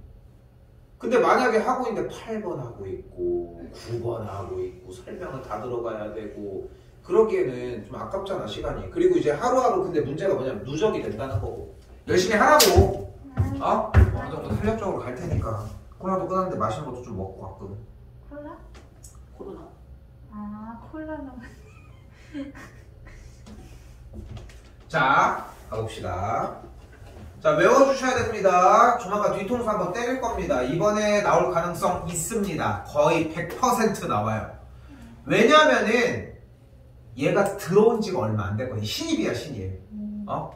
근데 만약에 하고 있는데 8번 하고 있고 9번 하고 있고 설명은 다 들어가야 되고 그러기에는 좀 아깝잖아 시간이. 그리고 이제 하루하루 근데 문제가 뭐냐면 누적이 된다는 거고. 열심히 하라고. 어느 정도 탄력적으로 갈 테니까. 코로나도 끝났는데 맛있는 것도 좀 먹고 가끔. 콜라? 코로나. 콜라는 자, 가봅시다. 자, 외워주셔야 됩니다. 조만간 뒤통수 한번 때릴 겁니다. 이번에 나올 가능성 있습니다. 거의 100% 나와요. 왜냐면은 얘가 들어온 지가 얼마 안 됐거든요. 신입이야, 신입.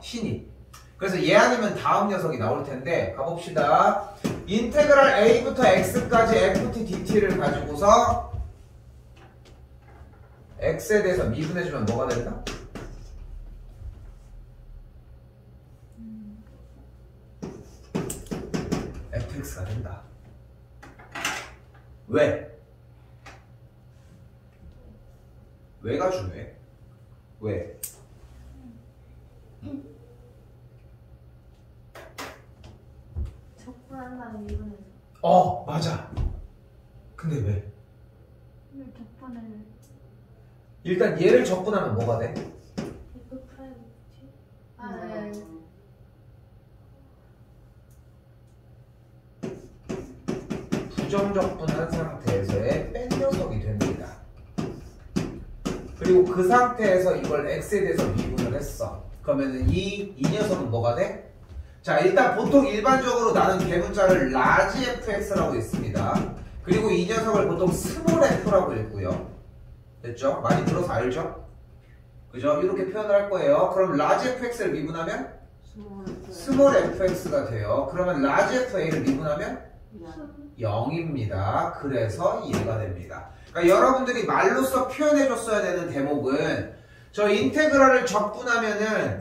신입. 그래서 얘 아니면 다음 녀석이 나올 텐데 가봅시다. 인테그랄 a부터 x까지 ft dt를 가지고서 x에 대해서 미분해주면 뭐가 된다? fx가 된다. 왜? 왜가 중요해? 왜? 적분한다는 이분에서 맞아. 근데 왜? 덕분에 일단 얘를 적분하면 뭐가 돼? F 프라임 네. 부정적분한 상태에서의 뺀 녀석이 됩니다. 그리고 그 상태에서 이걸 x에 대해서 미분을 했어. 그러면은 이 녀석은 뭐가 돼? 자, 일단 보통 일반적으로 나는 대문자를 large fx라고 읽습니다. 그리고 이 녀석을 보통 small f라고 읽고요. 됐죠? 많이 들어서 알죠? 그죠? 이렇게 표현을 할 거예요. 그럼 large fx를 미분하면 small fx가 돼요. 그러면 large fa를 미분하면 0입니다. 그래서 이해가 됩니다. 그러니까 여러분들이 말로써 표현해줬어야 되는 대목은 저 인테그랄을 적분하면은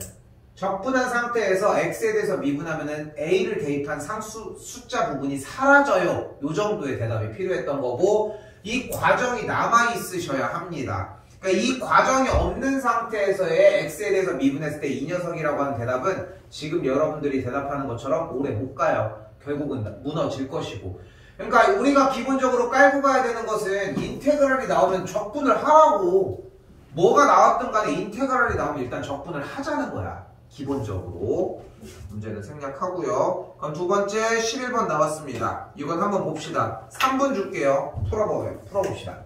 적분한 상태에서 x에 대해서 미분하면은 a를 대입한 상수 숫자 부분이 사라져요. 요 정도의 대답이 필요했던 거고 이 과정이 남아 있으셔야 합니다. 그러니까 이 과정이 없는 상태에서의 x에 대해서 미분했을 때 이 녀석이라고 하는 대답은 지금 여러분들이 대답하는 것처럼 오래 못 가요. 결국은 무너질 것이고. 그러니까 우리가 기본적으로 깔고 가야 되는 것은 인테그랄이 나오면 적분을 하라고. 뭐가 나왔든 간에 인테그랄이 나오면 일단 적분을 하자는 거야. 기본적으로. 문제는 생략하고요. 그럼 두 번째 11번 나왔습니다. 이건 한번 봅시다. 3분 줄게요. 풀어봅시다.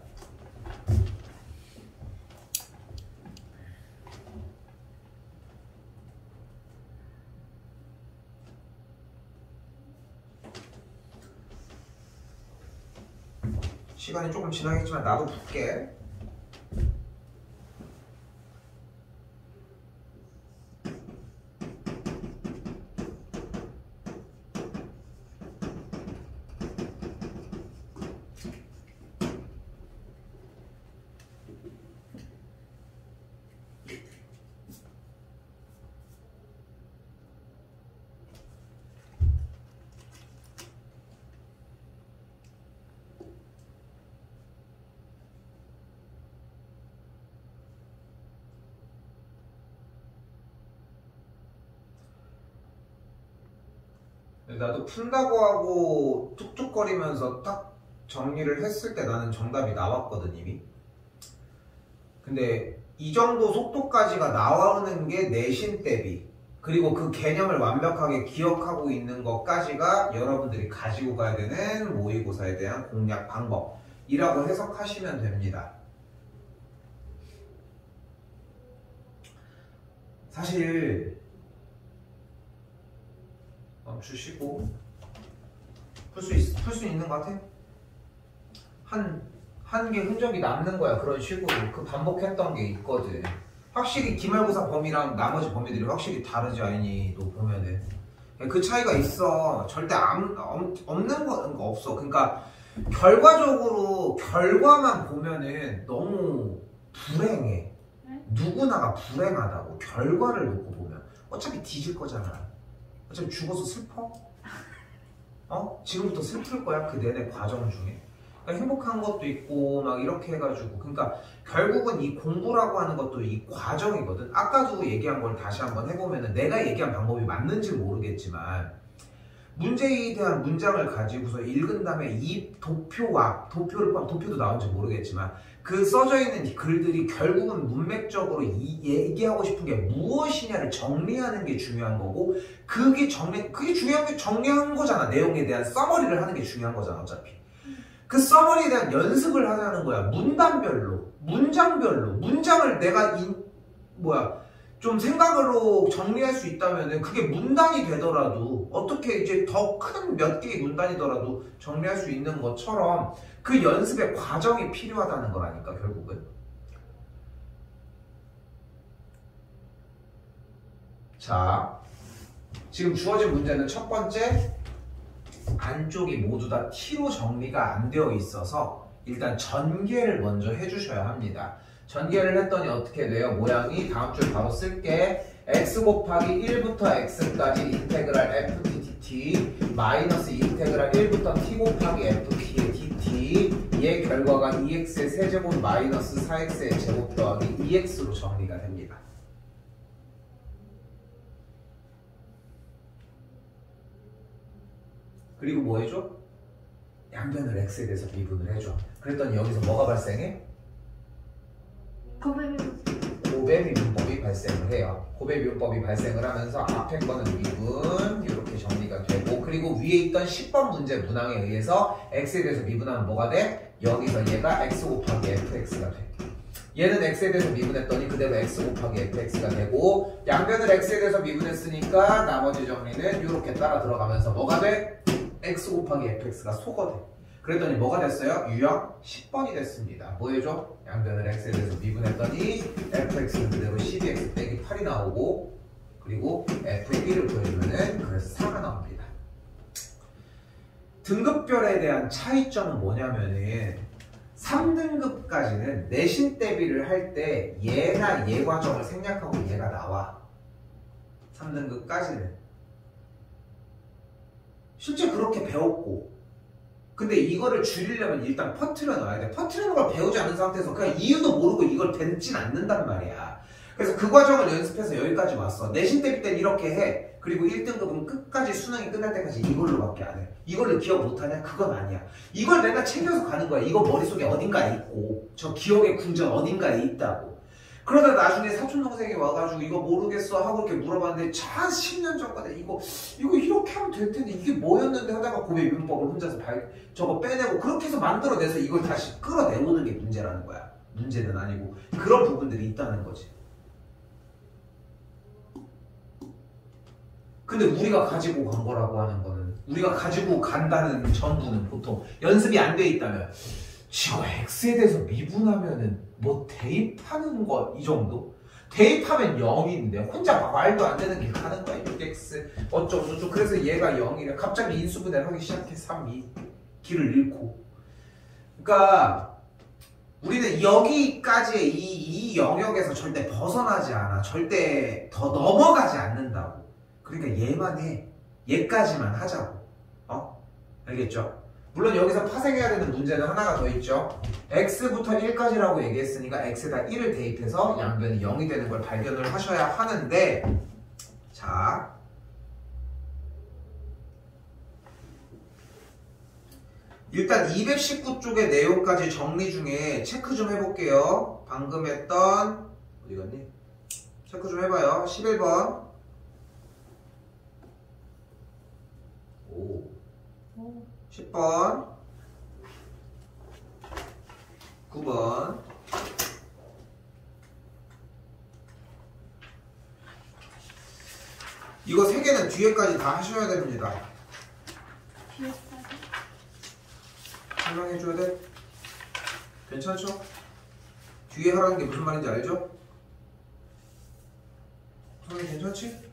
시간이 조금 지나겠지만 나도 볼게. 나도 푼다고 하고 툭툭거리면서 딱 정리를 했을 때 나는 정답이 나왔거든 이미. 근데 이 정도 속도까지가 나오는 게 내신 대비 그리고 그 개념을 완벽하게 기억하고 있는 것까지가 여러분들이 가지고 가야 되는 모의고사에 대한 공략 방법이라고 해석하시면 됩니다. 사실 멈추시고 풀 수 있는 것 같아? 한 개 흔적이 남는 거야. 그런 식으로 그 반복했던 게 있거든. 확실히 기말고사 범위랑 나머지 범위들이 확실히 다르지 않니? 너 보면은 그 차이가 있어. 절대 없는 거 없어. 그러니까 결과적으로 결과만 보면은 너무 불행해. 누구나가 불행하다고. 결과를 놓고 보면 어차피 뒤질 거잖아. 어차피 죽어서 슬퍼? 지금부터 슬플 거야. 그 내내 과정 중에. 그러니까 행복한 것도 있고 막 이렇게 해가지고 그러니까 결국은 이 공부라고 하는 것도 이 과정이거든. 아까도 얘기한 걸 다시 한번 해보면은 내가 얘기한 방법이 맞는지는 모르겠지만 문제에 대한 문장을 가지고서 읽은 다음에 이 도표도 나온지 모르겠지만 그 써져 있는 글들이 결국은 문맥적으로 얘기하고 싶은 게 무엇이냐를 정리하는 게 중요한 거고 그게 중요한 게 정리한 거잖아. 내용에 대한 서머리를 하는 게 중요한 거잖아. 어차피 그 서머리에 대한 연습을 하자는 거야. 문단별로, 문장별로. 문장을 내가 좀 생각으로 정리할 수 있다면은 그게 문단이 되더라도 어떻게 이제 더 큰 몇 개의 문단이더라도 정리할 수 있는 것처럼 그 연습의 과정이 필요하다는 거라니까 결국은. 자, 지금 주어진 문제는 첫 번째 안쪽이 모두 다 T로 정리가 안 되어 있어서 일단 전개를 먼저 해주셔야 합니다. 전개를 했더니 어떻게 돼요? 모양이 다음 줄 바로 쓸게. x 곱하기 1부터 x까지 인테그랄 ftdt 마이너스 인테그랄 1부터 t 곱하기 ft의 dt 얘 결과가 2x의 세제곱 마이너스 4x의 제곱 더하기 2x로 정리가 됩니다. 그리고 뭐 해줘? 양변을 x에 대해서 미분을 해줘. 그랬더니 여기서 뭐가 발생해? 곱의 미분법이 발생을 해요. 곱의 미분법이 발생을 하면서 앞에 거는 미분 이렇게 정리가 되고 그리고 위에 있던 10번 문제 문항에 의해서 x에 대해서 미분하면 뭐가 돼? 여기서 얘가 x 곱하기 fx가 돼. 얘는 x에 대해서 미분했더니 그대로 x 곱하기 fx가 되고 양변을 x에 대해서 미분했으니까 나머지 정리는 이렇게 따라 들어가면서 뭐가 돼? x 곱하기 fx가 소거 돼. 그랬더니 뭐가 됐어요? 유형 10번이 됐습니다. 뭐 해줘? 양변을 x에 대해서 미분했더니 fx는 그대로 12x 빼기 8이 나오고 그리고 f의 1을 보여주면은 그래서 4가 나옵니다. 등급별에 대한 차이점은 뭐냐면은 3등급까지는 내신 대비를 할 때 얘나 얘 과정을 생략하고 얘가 나와. 3등급까지는. 실제 그렇게 배웠고. 근데 이거를 줄이려면 일단 퍼트려 놔야 돼. 퍼트리는 걸 배우지 않은 상태에서 그냥 이유도 모르고 이걸 뱉진 않는단 말이야. 그래서 그 과정을 연습해서 여기까지 왔어. 내신 대비 때는 이렇게 해. 그리고 1등급은 끝까지 수능이 끝날 때까지 이걸로밖에 안 해. 이걸로 기억 못하냐? 그건 아니야. 이걸 맨날 챙겨서 가는 거야. 이거 머릿속에 어딘가에 있고 저 기억의 궁전 어딘가에 있다고. 그러다 나중에 사촌동생이 와가지고 이거 모르겠어 하고 이렇게 물어봤는데 한 10년 전까지 이거 이렇게 하면 될 텐데 이게 뭐였는데 하다가 고백 문법을 혼자서 저거 빼내고 그렇게 해서 만들어내서 이걸 다시 끌어내오는 게 문제라는 거야. 문제는 아니고 그런 부분들이 있다는 거지. 근데 우리가 가지고 간 거라고 하는 거는 우리가 가지고 간다는 전부는 보통 연습이 안 돼 있다면 지금 X에 대해서 미분하면은 뭐 대입하는 거 이 정도? 대입하면 0인데 혼자 막 말도 안 되는 길 가는 거야. 6X 어쩌고저쩌고. 그래서 얘가 0이래. 갑자기 인수분해를 하기 시작해. 3, 2 길을 잃고. 그러니까 우리는 여기까지의 이 영역에서 절대 벗어나지 않아. 절대 더 넘어가지 않는다고. 그러니까 얘만 해. 얘까지만 하자고. 알겠죠? 물론 여기서 파생해야 되는 문제는 하나가 더 있죠. x부터 1까지라고 얘기했으니까 x에다 1을 대입해서 양변이 0이 되는 걸 발견을 하셔야 하는데, 자, 일단 219쪽의 내용까지 정리 중에 체크 좀 해볼게요. 방금 했던 어디 갔니? 체크 좀 해봐요. 11번. 오. 10번, 9번, 이거 3개는 뒤에까지 다 하셔야 됩니다. 뒤에까지? 설명해줘야 돼? 괜찮죠? 뒤에 하라는 게 무슨 말인지 알죠? 설명 괜찮지?